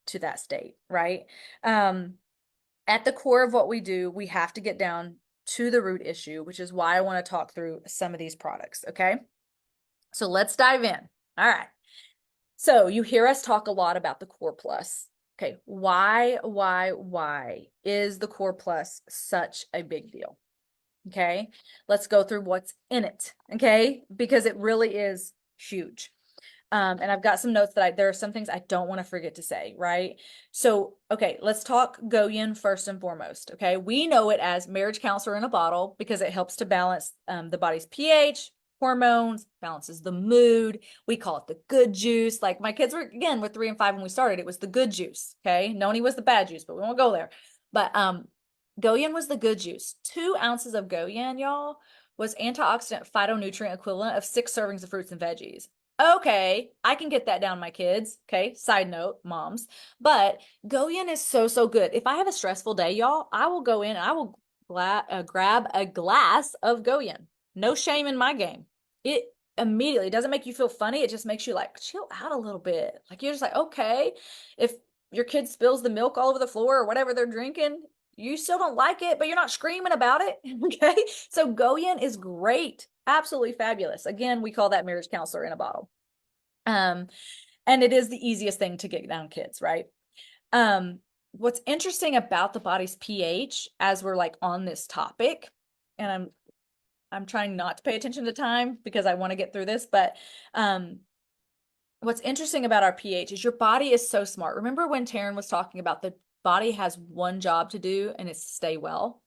to that state, right? At the core of what we do, we have to get down to the root issue, which is why I want to talk through some of these products, okay? So let's dive in. All right. So you hear us talk a lot about the Core Plus. Okay, why is the Core Plus such a big deal? Okay, let's go through what's in it, okay? Because it really is huge. And I've got some notes that there are some things I don't want to forget to say, right? So, okay, let's talk Goyen first and foremost, okay? We know it as marriage counselor in a bottle because it helps to balance the body's pH, hormones, balances the mood. We call it the good juice. Like my kids were 3 and 5 when we started. It was the good juice, okay? Noni was the bad juice, but we won't go there. But Goyen was the good juice. 2 ounces of Goyen, y'all, was antioxidant phytonutrient equivalent of 6 servings of fruits and veggies. Okay, I can get that down, my kids. Okay, side note, moms. But Goyen is so, so good. If I have a stressful day, y'all, I will go in and I will grab a glass of Goyen. No shame in my game. It immediately doesn't make you feel funny. It just makes you like chill out a little bit. Like you're just like, okay, if your kid spills the milk all over the floor or whatever they're drinking, you still don't like it, but you're not screaming about it. Okay. So Goyen is great. Absolutely fabulous. Again, we call that marriage counselor in a bottle. And it is the easiest thing to get down kids, right? What's interesting about the body's pH as we're like on this topic, and I'm trying not to pay attention to time because I want to get through this, but what's interesting about our pH is your body is so smart. Remember when Taryn was talking about the body has one job to do and it's to stay well?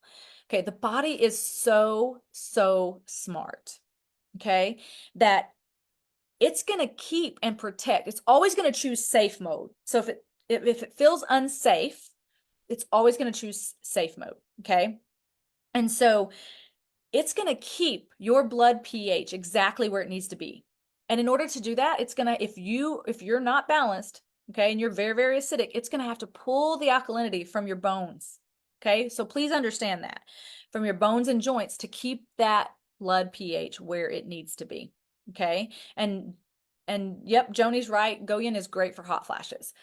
Okay, the body is so, so smart, okay, that it's going to keep and protect. It's always going to choose safe mode. So if it feels unsafe, it's always going to choose safe mode, okay? And so it's going to keep your blood pH exactly where it needs to be. And in order to do that, it's going to, if you're not balanced, okay, and you're very, very acidic, it's going to have to pull the alkalinity from your bones. Okay. So please understand that from your bones and joints to keep that blood pH where it needs to be. Okay. And yep, Joni's right. Goyen is great for hot flashes.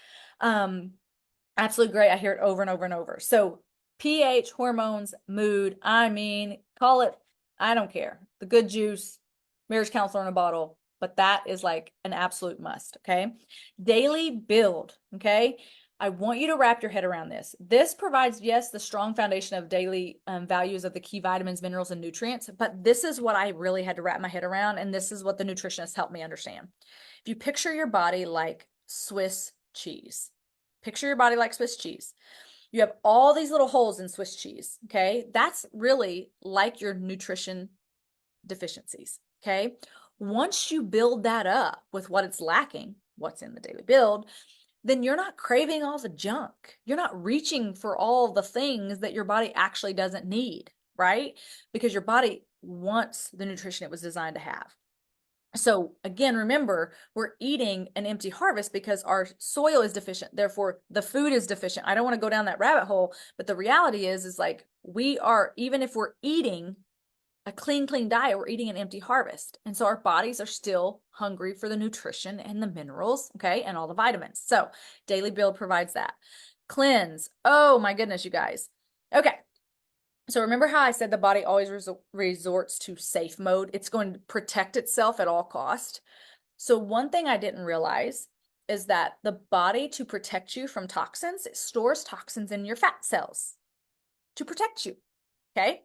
Absolutely great. I hear it over and over and over. So pH, hormones, mood, I mean, call it, I don't care. The good juice, marriage counselor in a bottle, but that is like an absolute must, okay? Daily build, okay? I want you to wrap your head around this. This provides, yes, the strong foundation of daily values of the key vitamins, minerals, and nutrients, but this is what I really had to wrap my head around, and this is what the nutritionists helped me understand. If you picture your body like Swiss cheese, picture your body like Swiss cheese. You have all these little holes in Swiss cheese, okay? That's really like your nutrition deficiencies, okay? Once you build that up with what it's lacking, what's in the daily build, then you're not craving all the junk. You're not reaching for all the things that your body actually doesn't need, right? Because your body wants the nutrition it was designed to have. So again, remember, we're eating an empty harvest because our soil is deficient. Therefore, the food is deficient. I don't want to go down that rabbit hole, but the reality is like we are, even if we're eating a clean diet, we're eating an empty harvest. And so our bodies are still hungry for the nutrition and the minerals, okay, and all the vitamins. So Daily Build provides that. Cleanse. Oh my goodness, you guys. Okay. So remember how I said the body always resorts to safe mode? It's going to protect itself at all cost. So one thing I didn't realize is that the body, to protect you from toxins, it stores toxins in your fat cells to protect you, okay?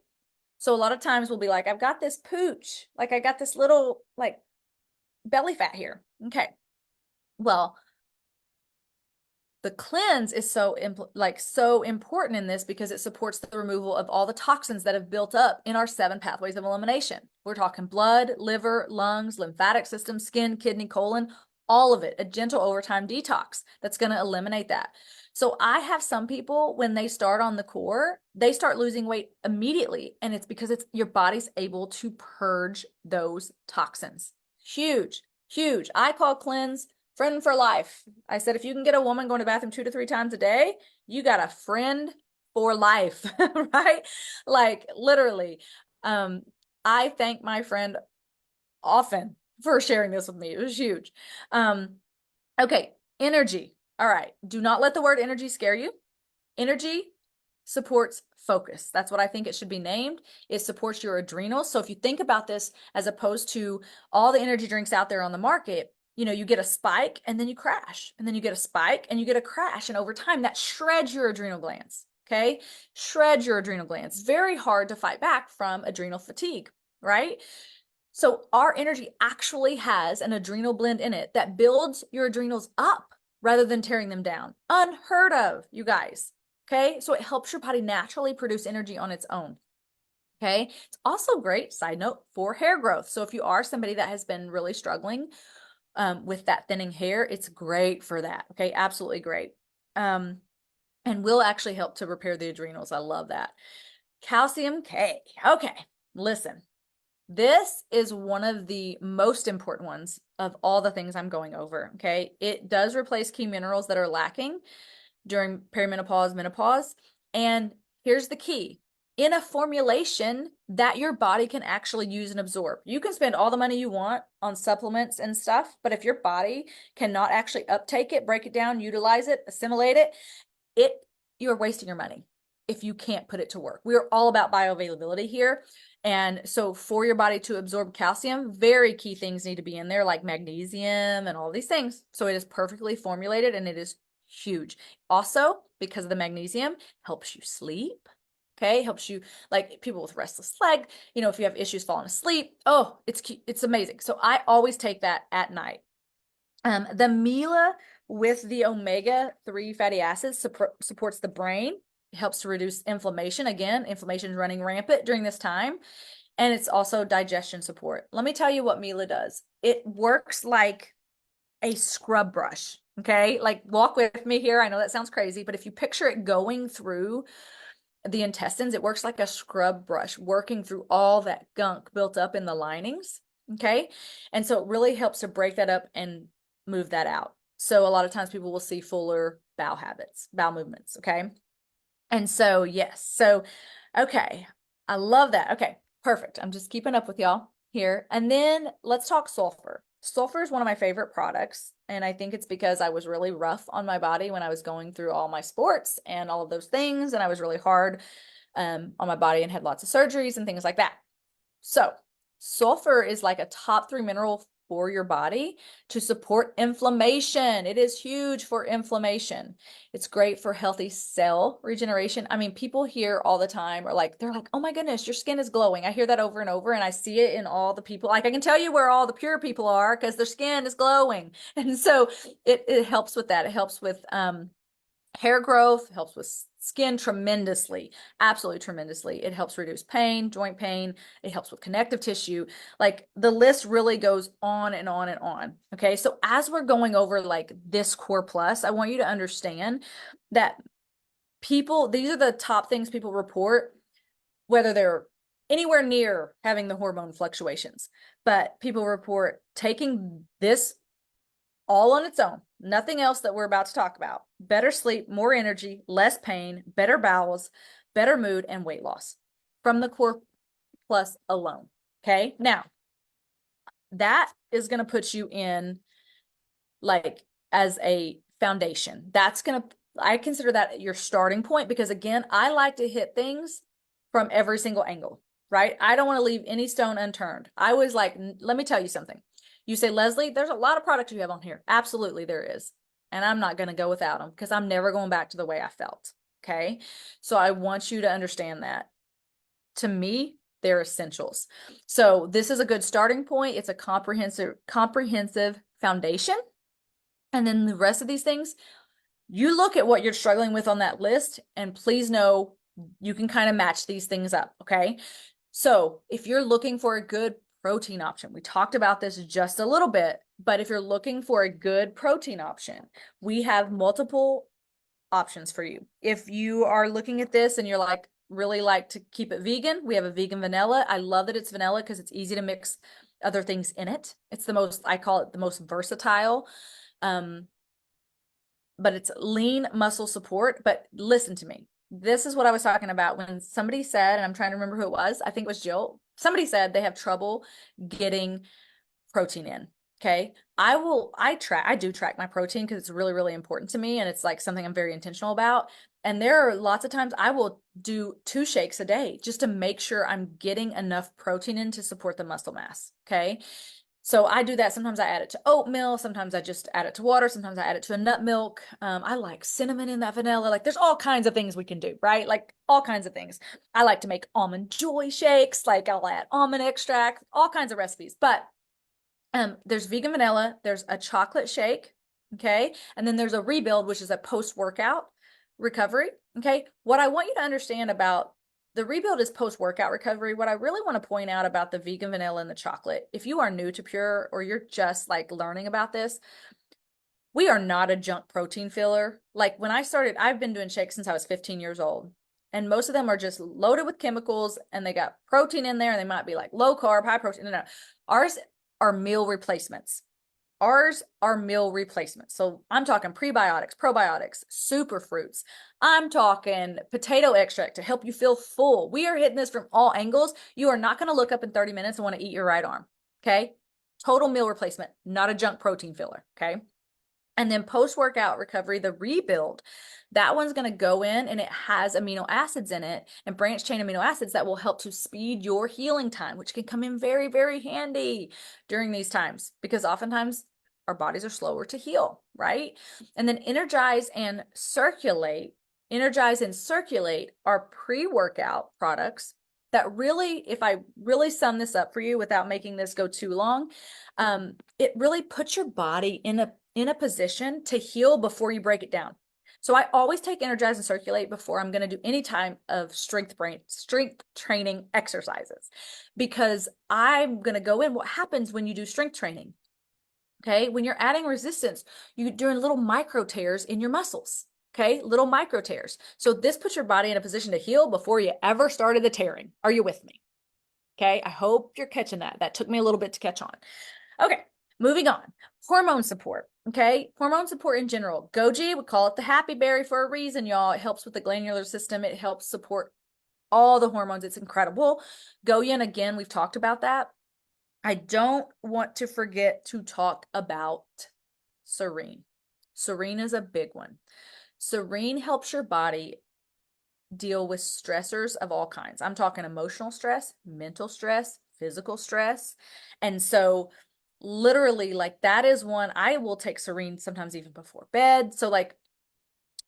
So a lot of times we'll be like, I've got this pooch, like I got this little like belly fat here. Okay. Well, the cleanse is so important in this because it supports the removal of all the toxins that have built up in our 7 pathways of elimination. We're talking blood, liver, lungs, lymphatic system, skin, kidney, colon, all of it, a gentle overtime detox that's going to eliminate that. So I have some people, when they start on the core, they start losing weight immediately. And it's because your body's able to purge those toxins. Huge. Huge. I call cleanse friend for life. I said, if you can get a woman going to the bathroom 2 to 3 times a day, you got a friend for life, right? Like literally. Um, I thank my friend often for sharing this with me. It was huge. Okay, energy. All right. Do not let the word energy scare you. Energy supports focus. That's what I think it should be named. It supports your adrenals. So if you think about this as opposed to all the energy drinks out there on the market, you get a spike and then you crash, and then you get a spike and you get a crash. And over time, that shreds your adrenal glands. Okay. Shreds your adrenal glands. Very hard to fight back from adrenal fatigue, right? So our energy actually has an adrenal blend in it that builds your adrenals up rather than tearing them down. Unheard of, you guys. Okay. So it helps your body naturally produce energy on its own. Okay. It's also great, side note, for hair growth. So if you are somebody that has been really struggling with that thinning hair, it's great for that. Okay. Absolutely great. And will actually help to repair the adrenals. I love that. Calcium K. Okay. Listen, this is one of the most important ones of all the things I'm going over. Okay. It does replace key minerals that are lacking during perimenopause, menopause. And here's the key: in a formulation that your body can actually use and absorb. You can spend all the money you want on supplements and stuff, but if your body cannot actually uptake it, break it down, utilize it, assimilate it, you're wasting your money if you can't put it to work. We're all about bioavailability here. And so for your body to absorb calcium, very key things need to be in there, like magnesium and all these things. So it is perfectly formulated and it is huge. Also, because of the magnesium, helps you sleep. Okay, helps you, like people with restless leg, if you have issues falling asleep, oh, it's amazing. So I always take that at night. The Mila with the omega-3 fatty acids supports the brain, helps to reduce inflammation. Again, inflammation is running rampant during this time. And it's also digestion support. Let me tell you what Mila does. It works like a scrub brush. Okay, like walk with me here. I know that sounds crazy, but if you picture it going through the intestines, it works like a scrub brush, working through all that gunk built up in the linings. Okay, and so it really helps to break that up and move that out. So a lot of times people will see fuller bowel habits, bowel movements. Okay, and so yes, so okay, I love that. Okay, perfect. I'm just keeping up with y'all here. And then let's talk sulfur. Sulfur is one of my favorite products. And I think it's because I was really rough on my body when I was going through all my sports and all of those things. And I was really hard on my body and had lots of surgeries and things like that. So sulfur is like a top 3 mineral for your body to support inflammation. It is huge for inflammation. It's great for healthy cell regeneration. I mean, people hear all the time, or like, they're like, oh my goodness, your skin is glowing. I hear that over and over, and I see it in all the people. Like, I can tell you where all the pure people are because their skin is glowing. And so it helps with that. It helps with hair growth, helps with skin tremendously, absolutely tremendously. It helps reduce pain, joint pain. It helps with connective tissue. Like the list really goes on and on and on. Okay. So as we're going over like this core plus, I want you to understand that these are the top things people report, whether they're anywhere near having the hormone fluctuations, but people report taking this all on its own, nothing else that we're about to talk about. Better sleep, more energy, less pain, better bowels, better mood, and weight loss from the Core Plus alone. Okay. Now, that is going to put you in like as a foundation. I consider that your starting point because, again, I like to hit things from every single angle, right? I don't want to leave any stone unturned. I was like, let me tell you something. You say, Leslie, there's a lot of products you have on here. Absolutely, there is. And I'm not going to go without them because I'm never going back to the way I felt. Okay. So I want you to understand that. To me, they're essentials. So this is a good starting point. It's a comprehensive foundation. And then the rest of these things, you look at what you're struggling with on that list, and please know you can kind of match these things up. Okay. So if you're looking for a good protein option, we talked about this just a little bit, but if you're looking for a good protein option, we have multiple options for you. If you are looking at this and you're like, really like to keep it vegan, we have a vegan vanilla. I love that it's vanilla because it's easy to mix other things in it. It's the most, I call it the most versatile. Um, but it's lean muscle support. But listen to me. This is what I was talking about when somebody said, and I'm trying to remember who it was. I think it was Jill. Somebody said they have trouble getting protein in. Okay. I do track my protein because it's really, really important to me. And it's like something I'm very intentional about. And there are lots of times I will do 2 shakes a day just to make sure I'm getting enough protein in to support the muscle mass. Okay. So I do that. Sometimes I add it to oatmeal. Sometimes I just add it to water. Sometimes I add it to a nut milk. I like cinnamon in that vanilla. Like there's all kinds of things we can do, right? Like all kinds of things. I like to make almond joy shakes. Like I'll add almond extract, all kinds of recipes. But there's vegan vanilla, there's a chocolate shake, okay? And then there's a rebuild, which is a post-workout recovery, okay? What I want you to understand about the rebuild is post-workout recovery. What I really want to point out about the vegan vanilla and the chocolate, if you are new to Pure or you're just like learning about this, we are not a junk protein filler. Like when I started, I've been doing shakes since I was 15 years old. And most of them are just loaded with chemicals and they got protein in there and they might be like low carb, high protein. No. Ours are meal replacements. Ours are meal replacements. So I'm talking prebiotics, probiotics, superfruits. I'm talking potato extract to help you feel full. We are hitting this from all angles. You are not going to look up in 30 minutes and want to eat your right arm. Okay. Total meal replacement, not a junk protein filler. Okay. And then post-workout recovery, the rebuild, that one's going to go in and it has amino acids in it and branched chain amino acids that will help to speed your healing time, which can come in very, very handy during these times because oftentimes our bodies are slower to heal, right? And then energize and circulate are pre-workout products that really, if I really sum this up for you without making this go too long, it really puts your body in a position to heal before you break it down. So I always take Energize and Circulate before I'm going to do any time of strength training exercises because I'm going to go in. What happens when you do strength training? Okay. When you're adding resistance, you're doing little micro tears in your muscles. Okay. Little micro tears. So this puts your body in a position to heal before you ever started the tearing. Are you with me? Okay. I hope you're catching that. That took me a little bit to catch on. Okay. Moving on. Hormone support. Okay. Hormone support in general. Goji, we call it the happy berry for a reason, y'all. It helps with the glandular system. It helps support all the hormones. It's incredible. Goyan, again, we've talked about that. I don't want to forget to talk about Serene. Serene is a big one. Serene helps your body deal with stressors of all kinds. I'm talking emotional stress, mental stress, physical stress. And so literally like that is one I will take Serene sometimes even before bed. So like,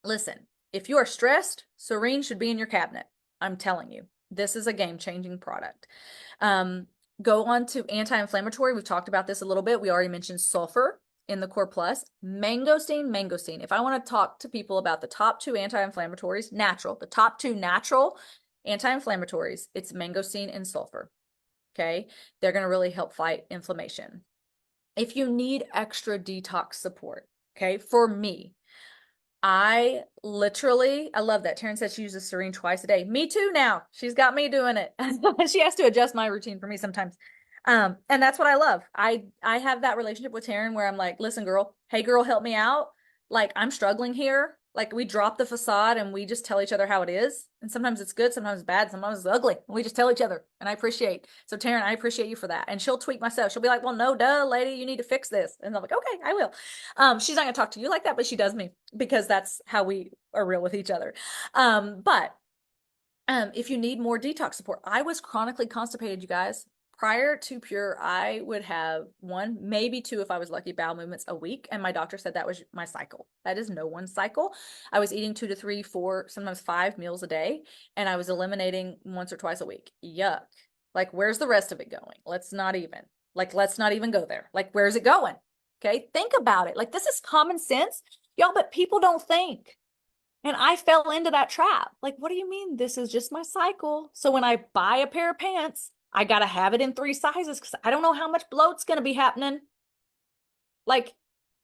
listen, if you are stressed, Serene should be in your cabinet. I'm telling you, this is a game-changing product. Go on to anti-inflammatory. We've talked about this a little bit. We already mentioned sulfur in the Core Plus. Mangosteen. If I want to talk to people about the top 2 anti-inflammatories, the top 2 natural anti-inflammatories, it's mangosteen and sulfur. Okay. They're going to really help fight inflammation. If you need extra detox support, okay, for me, I love that. Taryn said she uses Serene twice a day. Me too now. She's got me doing it. She has to adjust my routine for me sometimes. And that's what I love. I have that relationship with Taryn where I'm like, listen, girl, hey girl, help me out. Like I'm struggling here. Like we drop the facade and we just tell each other how it is. And sometimes it's good, sometimes it's bad, sometimes it's ugly. And we just tell each other. And I appreciate. So Taryn, I appreciate you for that. And she'll tweak myself. She'll be like, well, no, duh, lady, you need to fix this. And I'm like, okay, I will. She's not gonna talk to you like that, but she does me because that's how we are real with each other. But if you need more detox support, I was chronically constipated, you guys. Prior to Pure, I would have 1, maybe 2, if I was lucky, bowel movements a week. And my doctor said that was my cycle. That is no one's cycle. I was eating 2 to 3, 4, sometimes 5 meals a day. And I was eliminating once or twice a week. Yuck. Like, where's the rest of it going? Let's not even go there. Like, where's it going? Okay. Think about it. Like, this is common sense, y'all, but people don't think. And I fell into that trap. Like, what do you mean? This is just my cycle. So when I buy a pair of pants, I got to have it in 3 sizes because I don't know how much bloat's going to be happening. Like,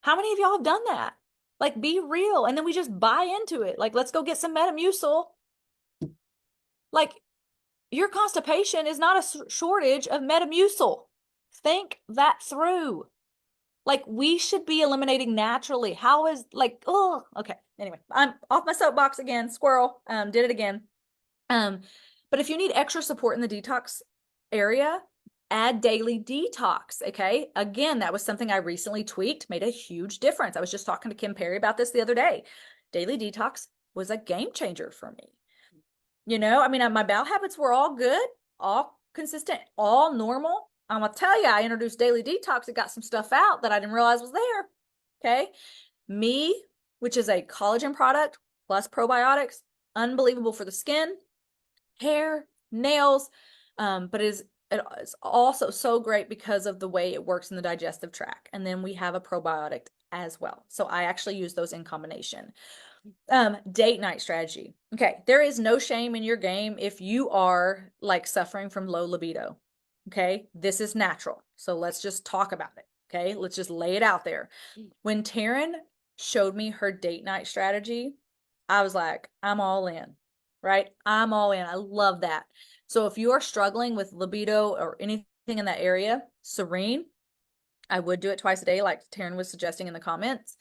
how many of y'all have done that? Like, be real. And then we just buy into it. Like, let's go get some Metamucil. Like, your constipation is not a shortage of Metamucil. Think that through. Like we should be eliminating naturally. How is like, oh, okay. Anyway, I'm off my soapbox again. Squirrel, did it again. Um, but if you need extra support in the detox area, add daily detox. Okay. Again, that was something I recently tweaked, made a huge difference. I was just talking to Kim Perry about this the other day. Daily detox was a game changer for me. You know, I mean, my bowel habits were all good, all consistent, all normal. I'm gonna tell you, I introduced daily detox. It got some stuff out that I didn't realize was there. Okay. Me, which is a collagen product plus probiotics, unbelievable for the skin, hair, nails, but it's also so great because of the way it works in the digestive tract. And then we have a probiotic as well. So I actually use those in combination. Date night strategy. Okay, there is no shame in your game if you are like suffering from low libido. Okay, this is natural. So let's just talk about it. Okay, let's just lay it out there. When Taryn showed me her date night strategy, I was like, I'm all in, right? I'm all in. I love that. So if you are struggling with libido or anything in that area, Serene, I would do it twice a day, like Taryn was suggesting in the comments.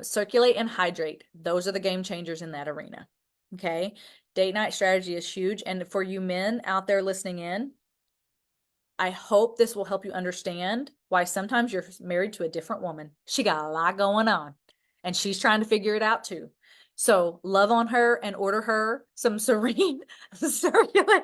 Circulate and hydrate. Those are the game changers in that arena. Okay. Date night strategy is huge. And for you men out there listening in, I hope this will help you understand why sometimes you're married to a different woman. She got a lot going on and she's trying to figure it out too. So love on her and order her some Serene, circulate,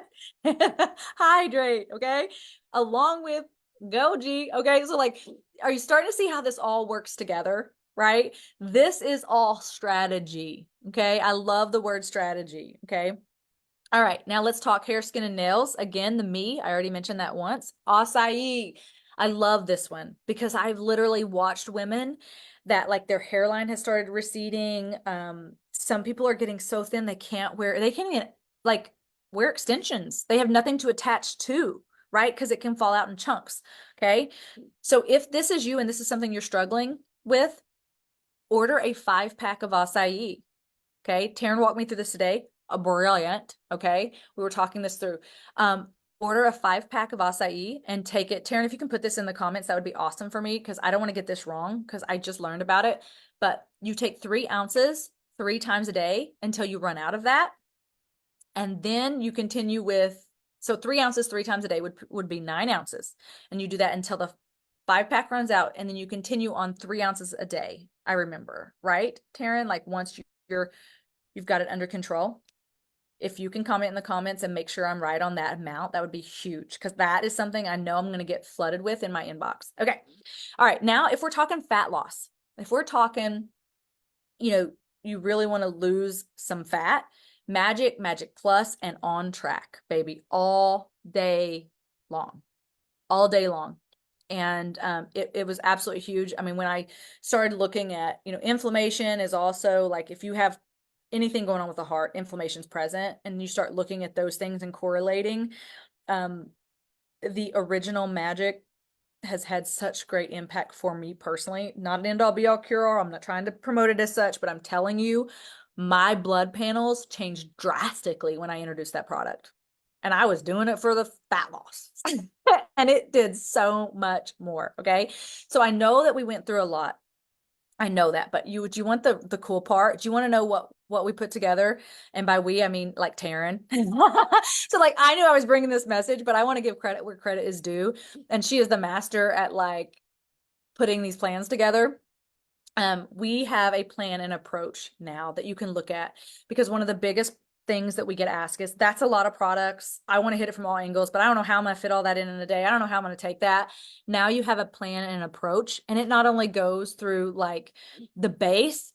hydrate, okay? Along with Goji, okay? So like, are you starting to see how this all works together, right? This is all strategy, okay? I love the word strategy, okay? All right, now let's talk hair, skin, and nails. Again, the me, I already mentioned that once. Acai. I love this one because I've literally watched women that like their hairline has started receding. Some people are getting so thin they can't even like wear extensions. They have nothing to attach to, right? Because it can fall out in chunks. Okay. So if this is you and this is something you're struggling with, order a 5-pack of acai. Okay. Taryn walked me through this today. Brilliant. Okay. We were talking this through. Order a 5-pack of acai and take it. Taryn, if you can put this in the comments, that would be awesome for me because I don't want to get this wrong because I just learned about it. But you take 3 ounces 3 times a day until you run out of that. And then you continue with, so 3 ounces 3 times a day would be 9 ounces. And you do that until the 5-pack runs out. And then you continue on 3 ounces a day. I remember, right, Taryn? Like once you've got it under control. If you can comment in the comments and make sure I'm right on that amount, that would be huge because that is something I know I'm going to get flooded with in my inbox. Okay. All right. Now, if we're talking fat loss, if we're talking, you really want to lose some fat, Magic Plus, and On Track, baby, all day long, all day long. And it was absolutely huge. I mean, when I started looking at, inflammation is also like if you have anything going on with the heart, inflammation's present, and you start looking at those things and correlating. The original Magic has had such great impact for me personally. Not an end-all be-all cure-all. I'm not trying to promote it as such, but I'm telling you, my blood panels changed drastically when I introduced that product. And I was doing it for the fat loss. And it did so much more. Okay. So I know that we went through a lot. I know that, but do you want the cool part? Do you want to know what we put together? And by we, I mean like Taryn. So like I knew I was bringing this message, but I want to give credit where credit is due. And she is the master at like putting these plans together. We have a plan and approach now that you can look at because one of the biggest things that we get asked is that's a lot of products. I want to hit it from all angles, but I don't know how I'm going to fit all that in a day. I don't know how I'm going to take that. Now you have a plan and an approach, and it not only goes through like the base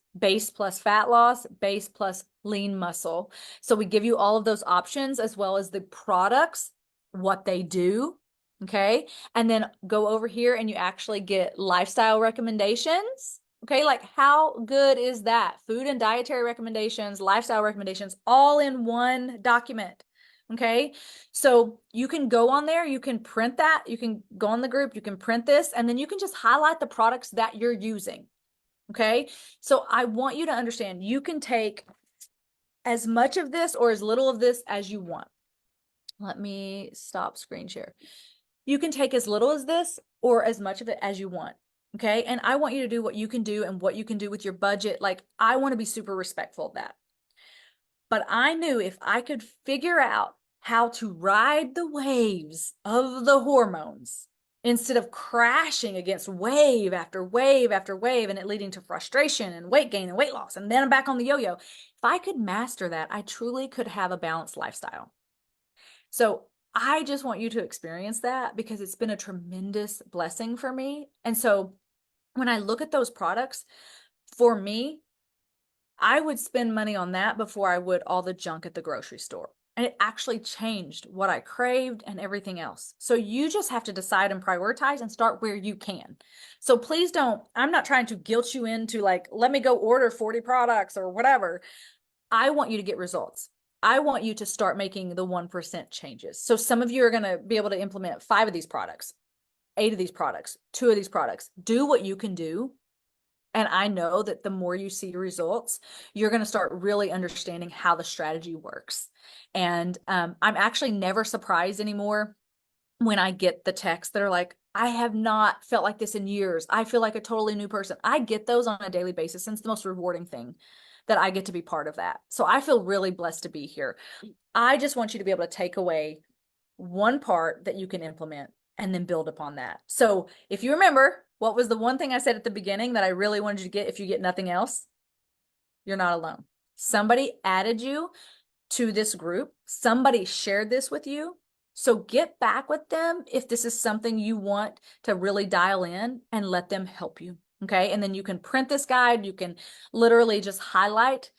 plus fat loss, base plus lean muscle. So we give you all of those options as well as the products, what they do. Okay. And then go over here and you actually get lifestyle recommendations. Okay, like how good is that? Food and dietary recommendations, lifestyle recommendations, all in one document. Okay, so you can go on there, you can print that, you can go on the group, you can print this, and then you can just highlight the products that you're using. Okay, so I want you to understand you can take as much of this or as little of this as you want. Let me stop screen share. You can take as little as this or as much of it as you want. Okay. And I want you to do what you can do and what you can do with your budget. Like, I want to be super respectful of that. But I knew if I could figure out how to ride the waves of the hormones instead of crashing against wave after wave after wave and it leading to frustration and weight gain and weight loss, and then I'm back on the yo-yo. If I could master that, I truly could have a balanced lifestyle. So I just want you to experience that because it's been a tremendous blessing for me. And so when I look at those products, for me, I would spend money on that before I would all the junk at the grocery store. And it actually changed what I craved and everything else. So you just have to decide and prioritize and start where you can. So please don't, I'm not trying to guilt you into like, let me go order 40 products or whatever. I want you to get results. I want you to start making the 1% changes. So some of you are going to be able to implement 5 of these products, 8 of these products, 2 of these products. Do what you can do. And I know that the more you see results, you're going to start really understanding how the strategy works. And I'm actually never surprised anymore when I get the texts that are like, I have not felt like this in years. I feel like a totally new person. I get those on a daily basis. And it's the most rewarding thing that I get to be part of that. So I feel really blessed to be here. I just want you to be able to take away one part that you can implement and then build upon that. So if you remember, what was the one thing I said at the beginning that I really wanted you to get if you get nothing else? You're not alone. Somebody added you to this group. Somebody shared this with you. So get back with them if this is something you want to really dial in and let them help you. Okay. And then you can print this guide. You can literally just highlight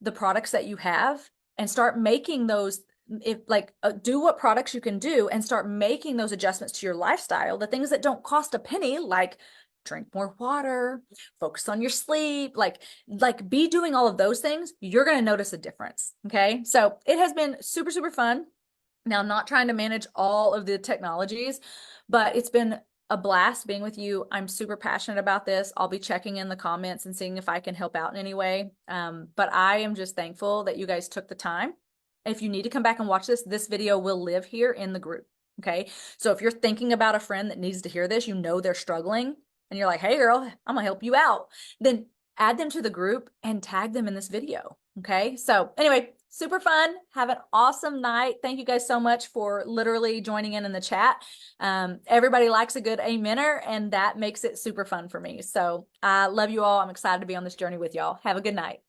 the products that you have and start making those, if like do what products you can do and start making those adjustments to your lifestyle, the things that don't cost a penny, like drink more water, focus on your sleep, like be doing all of those things. You're going to notice a difference. Okay. So it has been super, super fun. Now, I'm not trying to manage all of the technologies, but it's been a blast being with you. I'm super passionate about this. I'll be checking in the comments and seeing if I can help out in any way. But I am just thankful that you guys took the time. If you need to come back and watch this video will live here in the group. Okay. So if you're thinking about a friend that needs to hear this, you know they're struggling, and you're like, hey girl, I'm gonna help you out, then add them to the group and tag them in this video. Okay. So anyway, super fun. Have an awesome night. Thank you guys so much for literally joining in the chat. Everybody likes a good amener, and that makes it super fun for me. So I love you all. I'm excited to be on this journey with y'all. Have a good night.